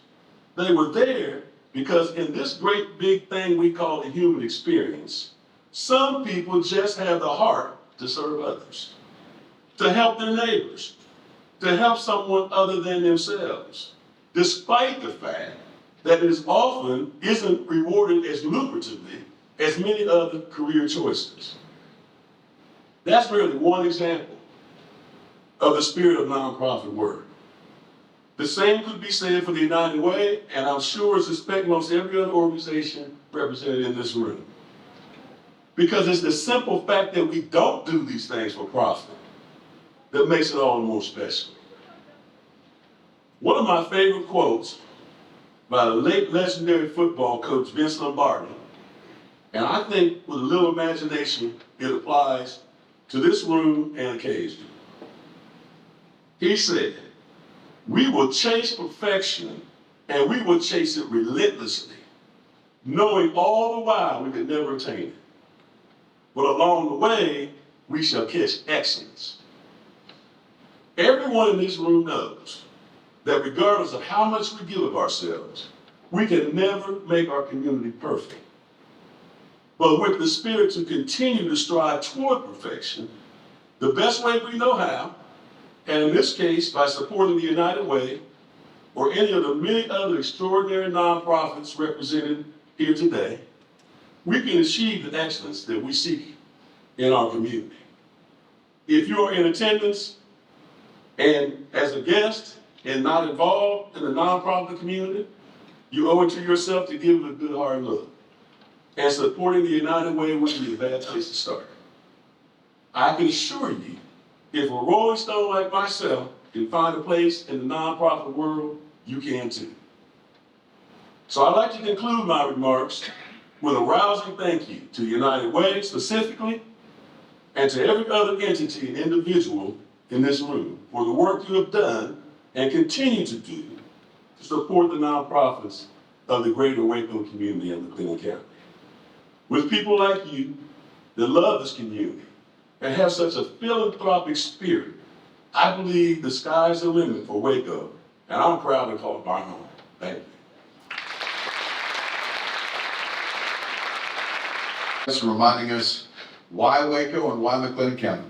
They were there because in this great big thing we call the human experience, some people just have the heart to serve others, to help their neighbors, to help someone other than themselves, despite the fact that it often isn't rewarded as lucratively as many other career choices. That's merely one example of the spirit of nonprofit work. The same could be said for the United Way, and I'm sure suspect most every other organization represented in this room. Because it's the simple fact that we don't do these things for profit that makes it all the more special. One of my favorite quotes by the late legendary football coach Vince Lombardi, and I think with a little imagination, it applies to this room and occasion. He said, "We will chase perfection and we will chase it relentlessly, knowing all the while we could never attain it. But along the way, we shall catch excellence." Everyone in this room knows that regardless of how much we give of ourselves, we can never make our community perfect. But with the spirit to continue to strive toward perfection, the best way we know how, and in this case, by supporting the United Way or any of the many other extraordinary nonprofits represented here today, we can achieve the excellence that we seek in our community. If you are in attendance and as a guest and not involved in the nonprofit community, you owe it to yourself to give it a good hard look. And supporting the United Way wouldn't be a bad place to start. I can assure you, if a Rolling Stone like myself can find a place in the nonprofit world, you can too. So I'd like to conclude my remarks with a rousing thank you to United Way specifically, and to every other entity and individual in this room for the work you have done and continue to do to support the nonprofits of the greater Waco community and McLennan County. With people like you that love this community and have such a philanthropic spirit, I believe the sky's the limit for Waco, and I'm proud to call it my home. Thank you. Thanks for reminding us why Waco and why McLennan County.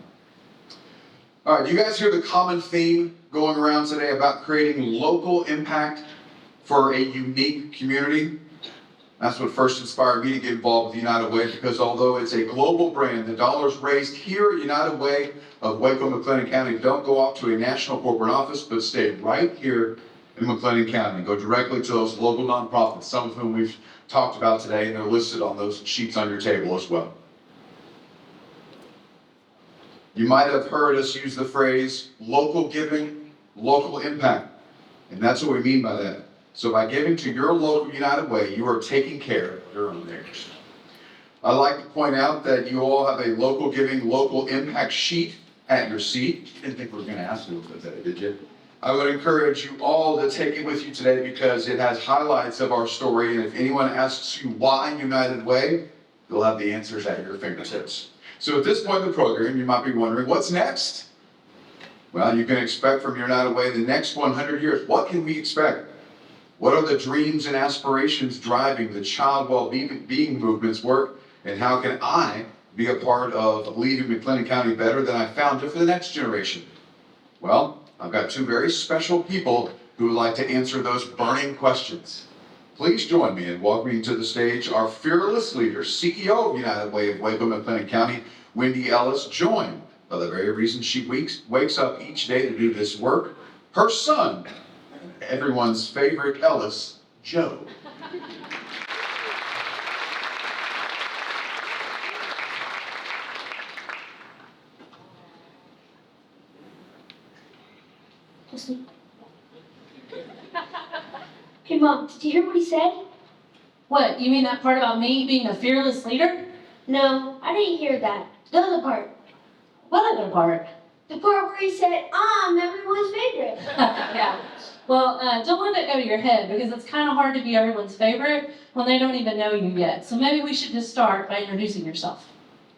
All right, you guys hear the common theme going around today about creating local impact for a unique community? That's what first inspired me to get involved with United Way, because although it's a global brand, the dollars raised here at United Way of Waco-McLennan County don't go off to a national corporate office, but stay right here in McLennan County and go directly to those local nonprofits, some of whom we've talked about today, and they're listed on those sheets on your table as well. You might have heard us use the phrase local giving, local impact, and that's what we mean by that. So by giving to your local United Way, you are taking care of your own neighbors. I'd like to point out that you all have a local giving, local impact sheet at your seat. You didn't think we were going to ask you about that, did you? I would encourage you all to take it with you today because it has highlights of our story, and if anyone asks you why United Way, you'll have the answers at your fingertips. So at this point in the program, you might be wondering, what's next? Well, you can expect from United Way the next 100 years. What can we expect? What are the dreams and aspirations driving the child well-being movement's work? And how can I be a part of leaving McLennan County better than I found it for the next generation? Well, I've got two very special people who would like to answer those burning questions. Please join me in welcoming to the stage our fearless leader, CEO of United Way of Waco-McLennan County, Wendy Ellis, joined by the very reason she wakes up each day to do this work, her son, everyone's favorite Ellis, Joe. Hey Mom, did you hear what he said? What, you mean that part about me being a fearless leader? No, I didn't hear that. The other part. What other part? The part where he said, I'm everyone's favorite. Yeah. Well, don't let that go to your head because it's kind of hard to be everyone's favorite when they don't even know you yet. So maybe we should just start by introducing yourself.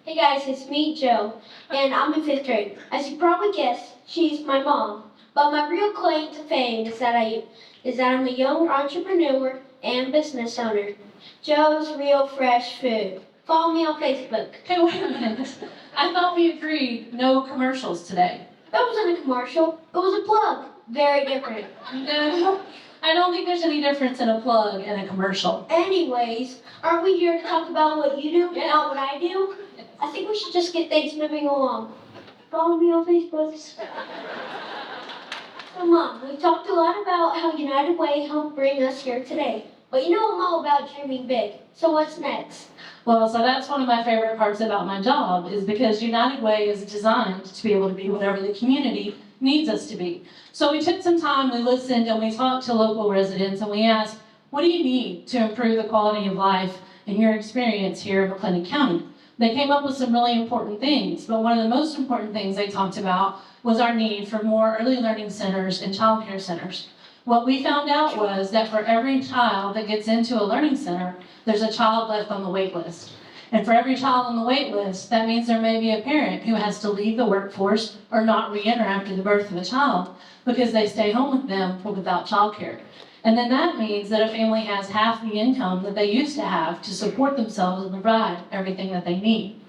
Hey guys, it's me, Joe, and I'm in 5th grade. As you probably guessed, she's my mom. But my real claim to fame is that I'm a young entrepreneur and business owner. Joe's Real Fresh Food. Follow me on Facebook. Hey, wait a minute. I thought we agreed no commercials today. That wasn't a commercial. It was a plug. Very different. No, I don't think there's any difference in a plug and a commercial. Anyways, aren't we here to talk about what you do, Yeah. not what I do? I think we should just get things moving along. Follow me on Facebook. So Mom, we talked a lot about how United Way helped bring us here today. But you know I'm all about dreaming big. So what's next? Well, so that's one of my favorite parts about my job is because United Way is designed to be able to be whatever the community needs us to be. So we took some time, we listened, and we talked to local residents, and we asked, what do you need to improve the quality of life in your experience here in McLennan County? They came up with some really important things, but one of the most important things they talked about was our need for more early learning centers and child care centers. What we found out was that for every child that gets into a learning center, there's a child left on the wait list. And for every child on the wait list, that means there may be a parent who has to leave the workforce or not re-enter after the birth of a child because they stay home with them without childcare. And then that means that a family has half the income that they used to have to support themselves and provide everything that they need.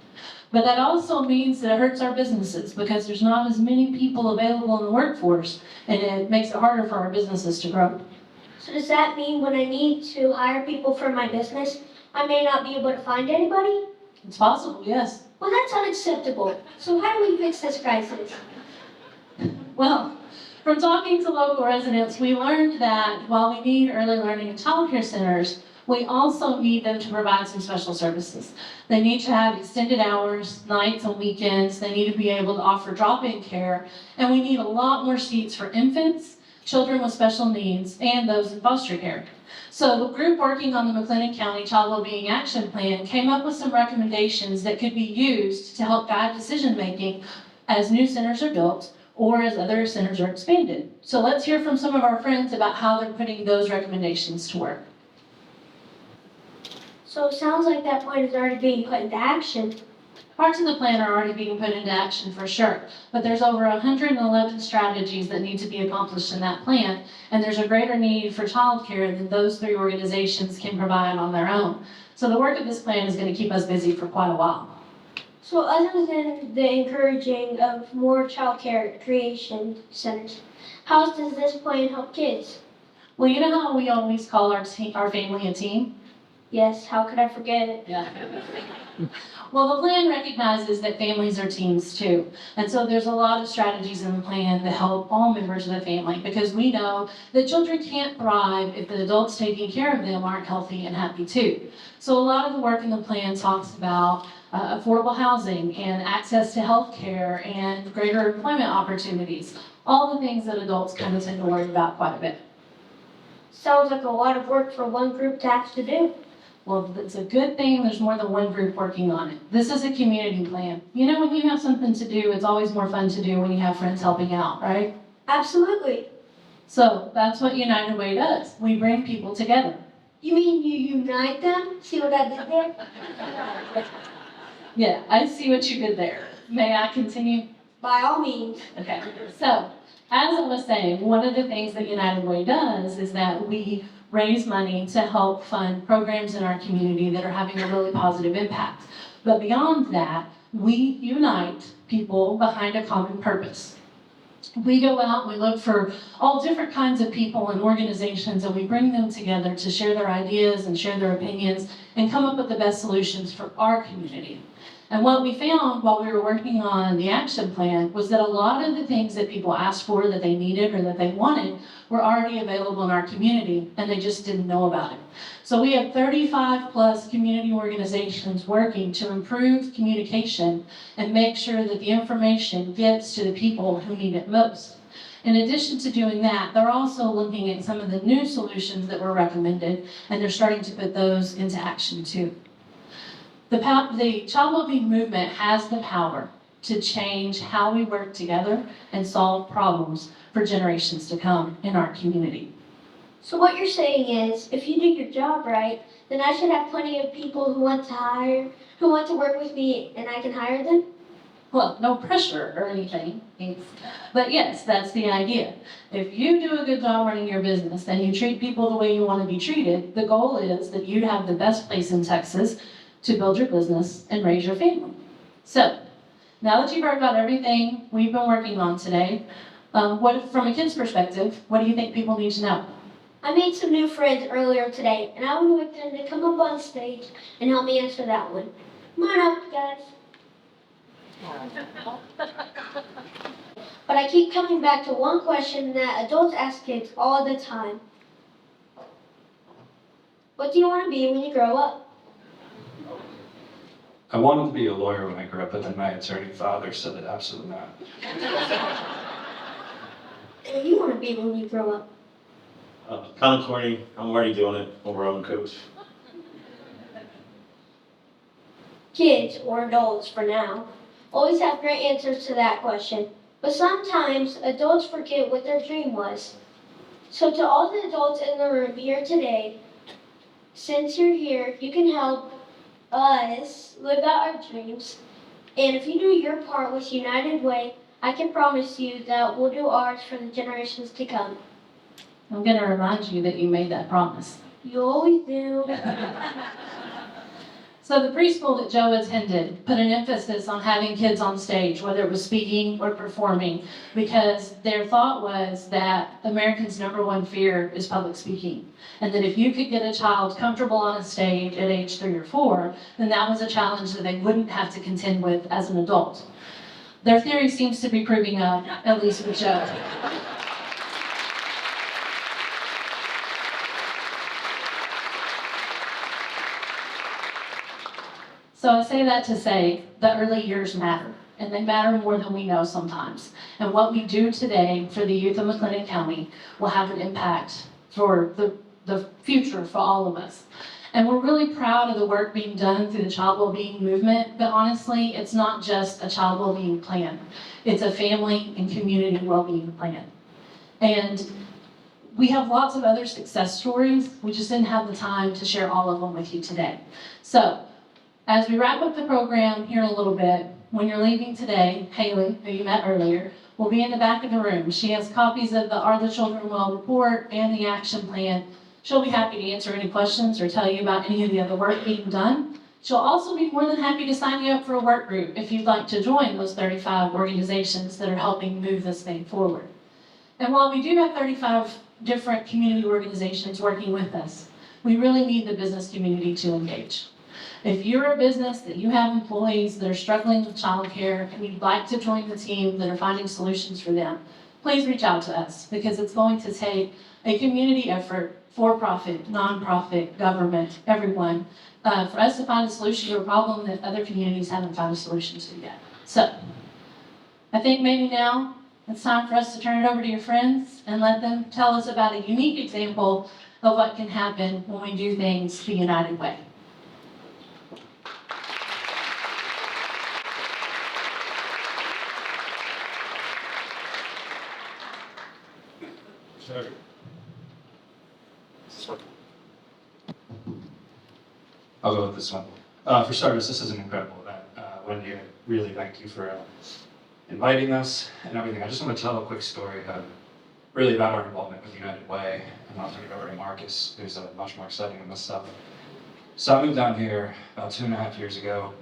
But that also means that it hurts our businesses because there's not as many people available in the workforce, and it makes it harder for our businesses to grow. So does that mean when I need to hire people for my business, I may not be able to find anybody? It's possible, yes. Well, that's unacceptable. So how do we fix this crisis? Well, from talking to local residents, we learned that while we need early learning and childcare centers, we also need them to provide some special services. They need to have extended hours, nights and weekends. They need to be able to offer drop-in care. And we need a lot more seats for infants, children with special needs, and those in foster care. So the group working on the McLennan County Child Wellbeing Action Plan came up with some recommendations that could be used to help guide decision-making as new centers are built or as other centers are expanded. So let's hear from some of our friends about how they're putting those recommendations to work. So it sounds like that plan is already being put into action. Parts of the plan are already being put into action for sure, but there's over 111 strategies that need to be accomplished in that plan, and there's a greater need for childcare than those 3 organizations can provide on their own. So the work of this plan is going to keep us busy for quite a while. So other than the encouraging of more child care creation centers, how does this plan help kids? Well, you know how we always call our family a team? Yes, how could I forget it? Yeah. Well, the plan recognizes that families are teams too. And so there's a lot of strategies in the plan to help all members of the family because we know that children can't thrive if the adults taking care of them aren't healthy and happy too. So a lot of the work in the plan talks about affordable housing and access to health care and greater employment opportunities, all the things that adults kind of tend to worry about quite a bit. Sounds like a lot of work for one group to have to do. Well, it's a good thing there's more than one group working on it. This is a community plan. You know, when you have something to do, it's always more fun to do when you have friends helping out, right? Absolutely. So that's what United Way does. We bring people together. You mean you unite them? See what I did there? Yeah, I see what you did there. May I continue? By all means. Okay. So, as I was saying, one of the things that United Way does is that we raise money to help fund programs in our community that are having a really positive impact. But beyond that, we unite people behind a common purpose. We go out and we look for all different kinds of people and organizations, and we bring them together to share their ideas and share their opinions and come up with the best solutions for our community. And what we found while we were working on the action plan was that a lot of the things that people asked for that they needed or that they wanted were already available in our community, and they just didn't know about it. So we have 35 plus community organizations working to improve communication and make sure that the information gets to the people who need it most. In addition to doing that, they're also looking at some of the new solutions that were recommended, and they're starting to put those into action too. The child wellbeing movement has the power to change how we work together and solve problems for generations to come in our community. So what you're saying is, if you do your job right, then I should have plenty of people who want to work with me, and I can hire them? Well, no pressure or anything, but yes, that's the idea. If you do a good job running your business and you treat people the way you want to be treated, the goal is that you'd have the best place in Texas to build your business and raise your family. So, now that you've heard about everything we've been working on today, from a kid's perspective, what do you think people need to know? I made some new friends earlier today, and I would like them to come up on stage and help me answer that one. Come on up, guys. But I keep coming back to one question that adults ask kids all the time. What do you want to be when you grow up? I wanted to be a lawyer when I grew up, but then my attorney father said that absolutely not. What do you want to be when you grow up? Kind of corny. I'm already doing it. I'm a rowing coach. Kids, or adults for now, always have great answers to that question. But sometimes adults forget what their dream was. So to all the adults in the room here today, since you're here, you can help us live out our dreams. And if you do your part with United Way, I can promise you that we'll do ours for the generations to come. I'm going to remind you that you made that promise. You always do. So the preschool that Joe attended put an emphasis on having kids on stage, whether it was speaking or performing, because their thought was that Americans' #1 fear is public speaking. And that if you could get a child comfortable on a stage at age 3 or 4, then that was a challenge that they wouldn't have to contend with as an adult. Their theory seems to be proving up, at least with Joe. So I say that to say the early years matter, and they matter more than we know sometimes. And what we do today for the youth of McLennan County will have an impact for the future for all of us. And we're really proud of the work being done through the child well-being movement, but honestly, it's not just a child well-being plan. It's a family and community well-being plan. And we have lots of other success stories. We just didn't have the time to share all of them with you today. So, as we wrap up the program here in a little bit, when you're leaving today, Haley, who you met earlier, will be in the back of the room. She has copies of the Are the Children Well report and the action plan. She'll be happy to answer any questions or tell you about any of the other work being done. She'll also be more than happy to sign you up for a work group if you'd like to join those 35 organizations that are helping move this thing forward. And while we do have 35 different community organizations working with us, we really need the business community to engage. If you're a business that you have employees that are struggling with childcare and you'd like to join the team that are finding solutions for them, please reach out to us, because it's going to take a community effort, for-profit, non-profit, government, everyone, for us to find a solution to a problem that other communities haven't found a solution to yet. So, I think maybe now it's time for us to turn it over to your friends and let them tell us about a unique example of what can happen when we do things the United Way. Sure. I'll go with this one. For starters, this is an incredible event. Wendy, I really thank you for inviting us and everything. I just want to tell a quick story really about our involvement with United Way, and I'll turn it over to Marcus, who's much more exciting than this stuff. So I moved down here about 2.5 years ago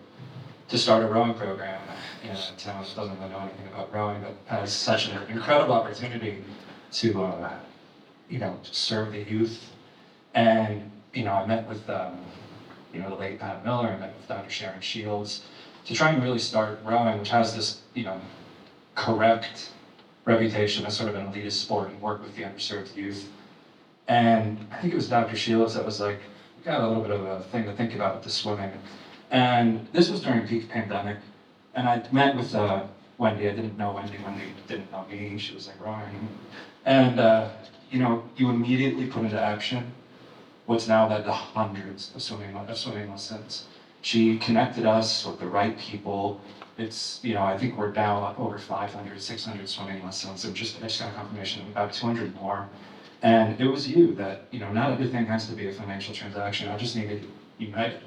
to start a rowing program in a town that doesn't really know anything about rowing, but has such an incredible opportunity to serve the youth. And I met with the late Pat Miller. I met with Dr. Sharon Shields to try and really start rowing, which has this correct reputation as sort of an elitist sport, and work with the underserved youth. And I think it was Dr. Shields that was like, we got a little bit of a thing to think about with the swimming. And this was during peak pandemic, and I met with Wendy. I didn't know Wendy. Wendy didn't know me. She was like rowing. And you immediately put into action what's now led to hundreds of swimming lessons. She connected us with the right people it's, I think we're now up over 500, 600 swimming lessons. So I just got confirmation of about 200 more. And it was you that, not everything has to be a financial transaction. I just needed united.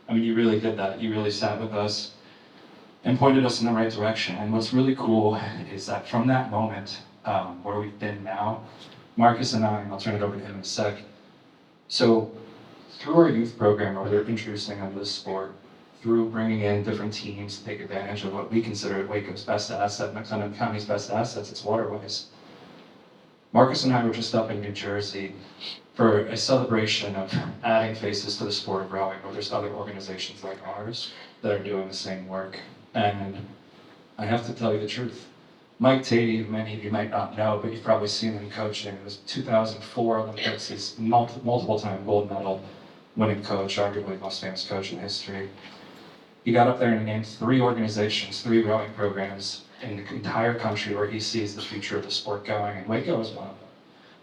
I mean, you really did that. You really sat with us and pointed us in the right direction. And what's really cool is that from that moment, where we've been now, Marcus and I'll turn it over to him in a sec. So through our youth program, where they're introducing them to the sport, through bringing in different teams to take advantage of what we consider Waco's best asset, McLennan County's best assets, its waterways. Marcus and I were just up in New Jersey for a celebration of adding faces to the sport of rowing, where there's other organizations like ours that are doing the same work. And I have to tell you the truth. Mike Tatey, many of you might not know, but you've probably seen him coaching. It was 2004 Olympics. He's multiple time gold medal winning coach, arguably most famous coach in history. He got up there and named 3 organizations, 3 rowing programs in the entire country where he sees the future of the sport going, and Waco is one of them.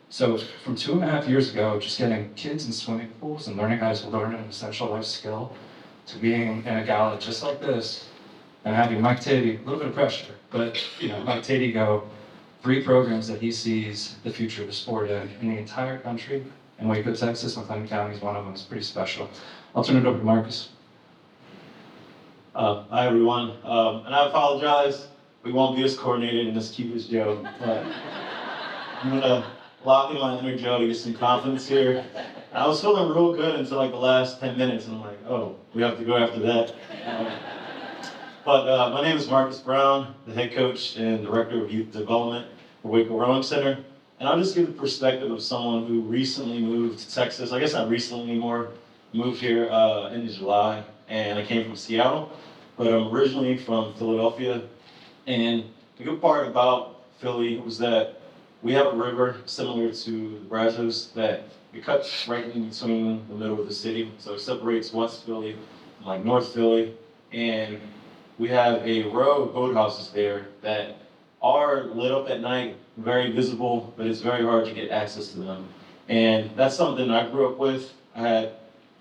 So from 2.5 years ago, just getting kids in swimming pools and learning how to learn an essential life skill, to being in a gala just like this, and having Mike Tatey, a little bit of pressure, but Mike Tatey go, 3 programs that he sees the future of the sport in the entire country, and Waco, Texas, McLennan County is one of them. It's pretty special. I'll turn it over to Marcus. Hi everyone, and I apologize, we won't be as coordinated and as cute as Joe, but I'm gonna lock in my inner Joe to get some confidence here. I was feeling real good until like the last 10 minutes, and I'm like, oh, we have to go after that. But my name is Marcus Brown, the head coach and director of youth development for Waco Rowing Center, and I'll just give the perspective of someone who recently moved to Texas. I guess not recently anymore, moved here in July, and I came from Seattle. But I'm originally from Philadelphia, and the good part about Philly was that we have a river similar to the Brazos that it cuts right in between the middle of the city, so it separates West Philly from like North Philly, and we have a row of boathouses there that are lit up at night, very visible, but it's very hard to get access to them. And that's something I grew up with. I had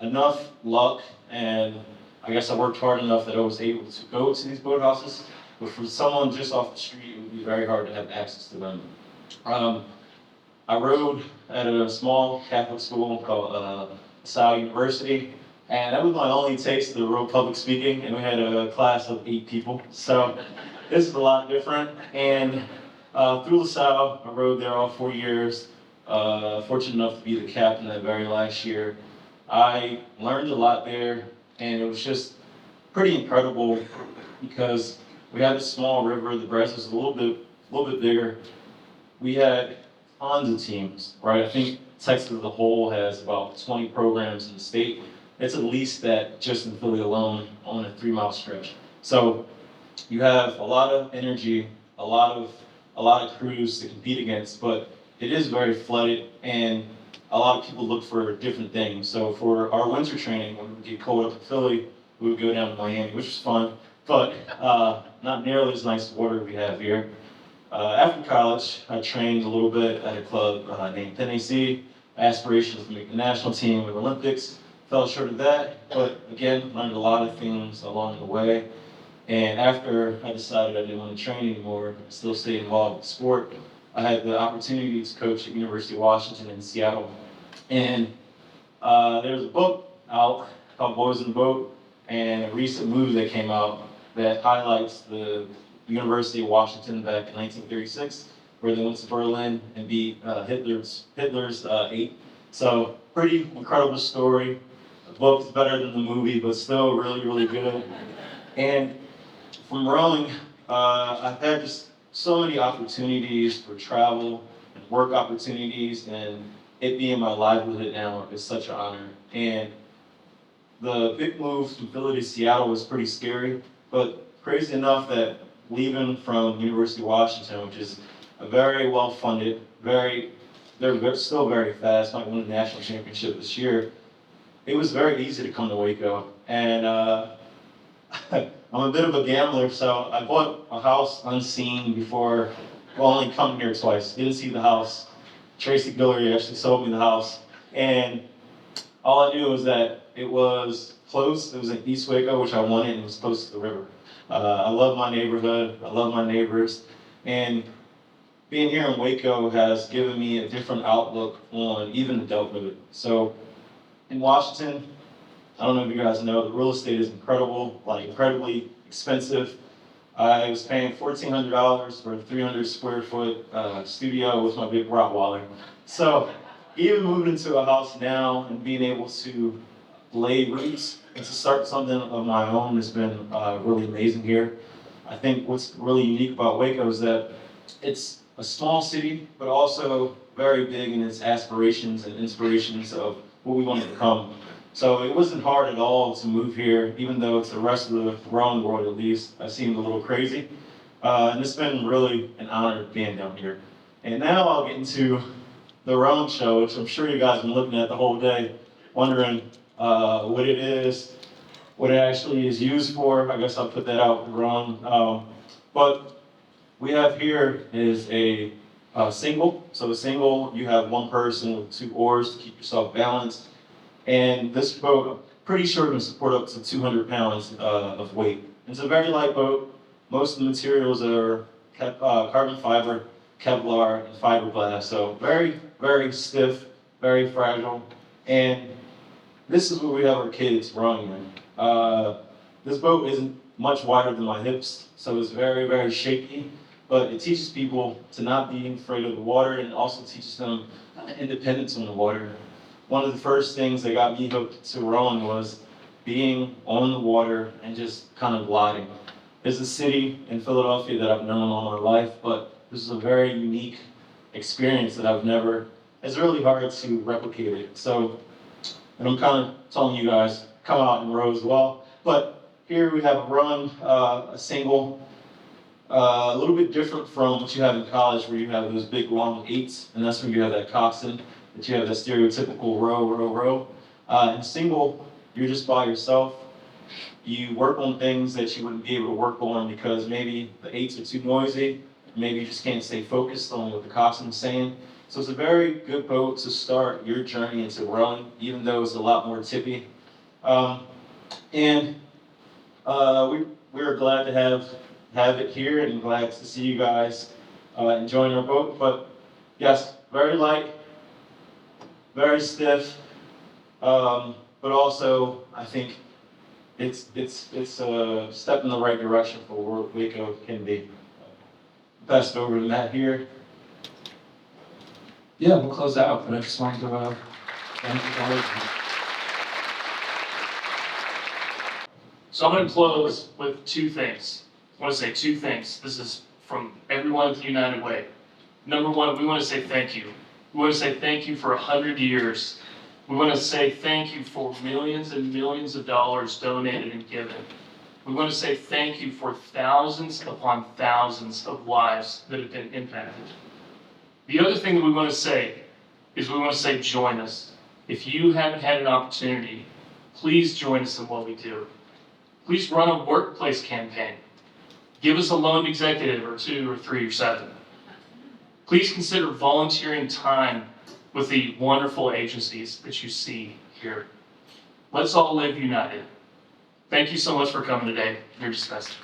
enough luck, and I guess I worked hard enough that I was able to go to these boathouses, but for someone just off the street, it would be very hard to have access to them. I rowed at a small Catholic school called LaSalle University, and that was my only taste of the real public speaking, and we had a class of 8 people, so this is a lot different. And through LaSalle, I rowed there all 4 years, fortunate enough to be the captain that very last year. I learned a lot there, and it was just pretty incredible because we had this small river. The Brazos was a little bit bigger. We had tons of teams, right? I think Texas as a whole has about 20 programs in the state. It's at least that just in Philly alone on a 3-mile stretch. So you have a lot of energy, a lot of crews to compete against, but it is very flooded, and a lot of people look for different things. So for our winter training, when we get cold up in Philly, we would go down to Miami, which was fun, but not nearly as nice water we have here. After college, I trained a little bit at a club named NAC, aspirations to make the national team with Olympics. Fell short of that, but again, learned a lot of things along the way. And after I decided I didn't want to train anymore, I still stayed involved with sport, I had the opportunity to coach at University of Washington in Seattle. And there's a book out called Boys in the Boat, and a recent movie that came out that highlights the University of Washington back in 1936, where they went to Berlin and beat Hitler's 8. So pretty incredible story. The book is better than the movie, but still really, really good. And from rowing, I've had just so many opportunities for travel and work opportunities, and it being my livelihood now is such an honor. And the big move from Philly to Seattle was pretty scary, but crazy enough that leaving from University of Washington, which is a very well-funded, they're still very fast, might win the national championship this year, it was very easy to come to Waco. And I'm a bit of a gambler, so I bought a house unseen before, only coming here twice. Didn't see the house. Tracy Guillory actually sold me the house. And all I knew was that it was close. It was in East Waco, which I wanted, and it was close to the river. I love my neighborhood. I love my neighbors. And being here in Waco has given me a different outlook on even adulthood. So in Washington, I don't know if you guys know, the real estate is incredible, like incredibly expensive. I was paying $1,400 for a 300 square foot studio with my big Rottweiler. So even moving into a house now and being able to lay roots and to start something of my own has been really amazing here. I think what's really unique about Waco is that it's a small city, but also very big in its aspirations and inspirations of what we want to become. So it wasn't hard at all to move here, even though to the rest of the growing world at least, I seemed a little crazy. And it's been really an honor being down here. And now I'll get into the rowing show, which I'm sure you guys have been looking at the whole day, wondering what it is, what it actually is used for. I guess I'll put that out the rowing. But we have here is a single. So a single, you have one person with 2 oars to keep yourself balanced. And this boat, I'm pretty sure can support up to 200 pounds of weight. It's a very light boat. Most of the materials are carbon fiber, Kevlar, and fiberglass. So very, very stiff, very fragile. And this is what we have our kids rowing in. This boat isn't much wider than my hips, so it's very, very shaky. But it teaches people to not be afraid of the water, and it also teaches them independence on the water. One of the first things that got me hooked to rowing was being on the water and just kind of gliding. There's a city in Philadelphia that I've known all my life, but this is a very unique experience that it's really hard to replicate it. So, and I'm kind of telling you guys, come out and row as well. But here we have a run, a single, a little bit different from what you have in college where you have those big long 8s, and that's when you have that coxswain, that you have that stereotypical row, row, row. In single, you're just by yourself. You work on things that you wouldn't be able to work on because maybe the 8s are too noisy, maybe you just can't stay focused on what the coxswain's saying. So it's a very good boat to start your journey into rowing, even though it's a lot more tippy. And we're glad to have it here and glad to see you guys enjoying our boat. But yes, very light, very stiff, but also I think it's a step in the right direction for where Waco can be. Pass it over to Matt here. Yeah, we'll close out, but I just wanted to thank you guys. So I'm going to close with 2 things. I want to say 2 things. This is from everyone at the United Way. Number 1, we want to say thank you. We want to say thank you for 100 years. We want to say thank you for millions and millions of dollars donated and given. We want to say thank you for thousands upon thousands of lives that have been impacted. The other thing that we want to say is we want to say join us. If you haven't had an opportunity, please join us in what we do. Please run a workplace campaign. Give us a loaned executive or 2 or 3 or 7. Please consider volunteering time with the wonderful agencies that you see here. Let's all live united. Thank you so much for coming today. You're dismissed.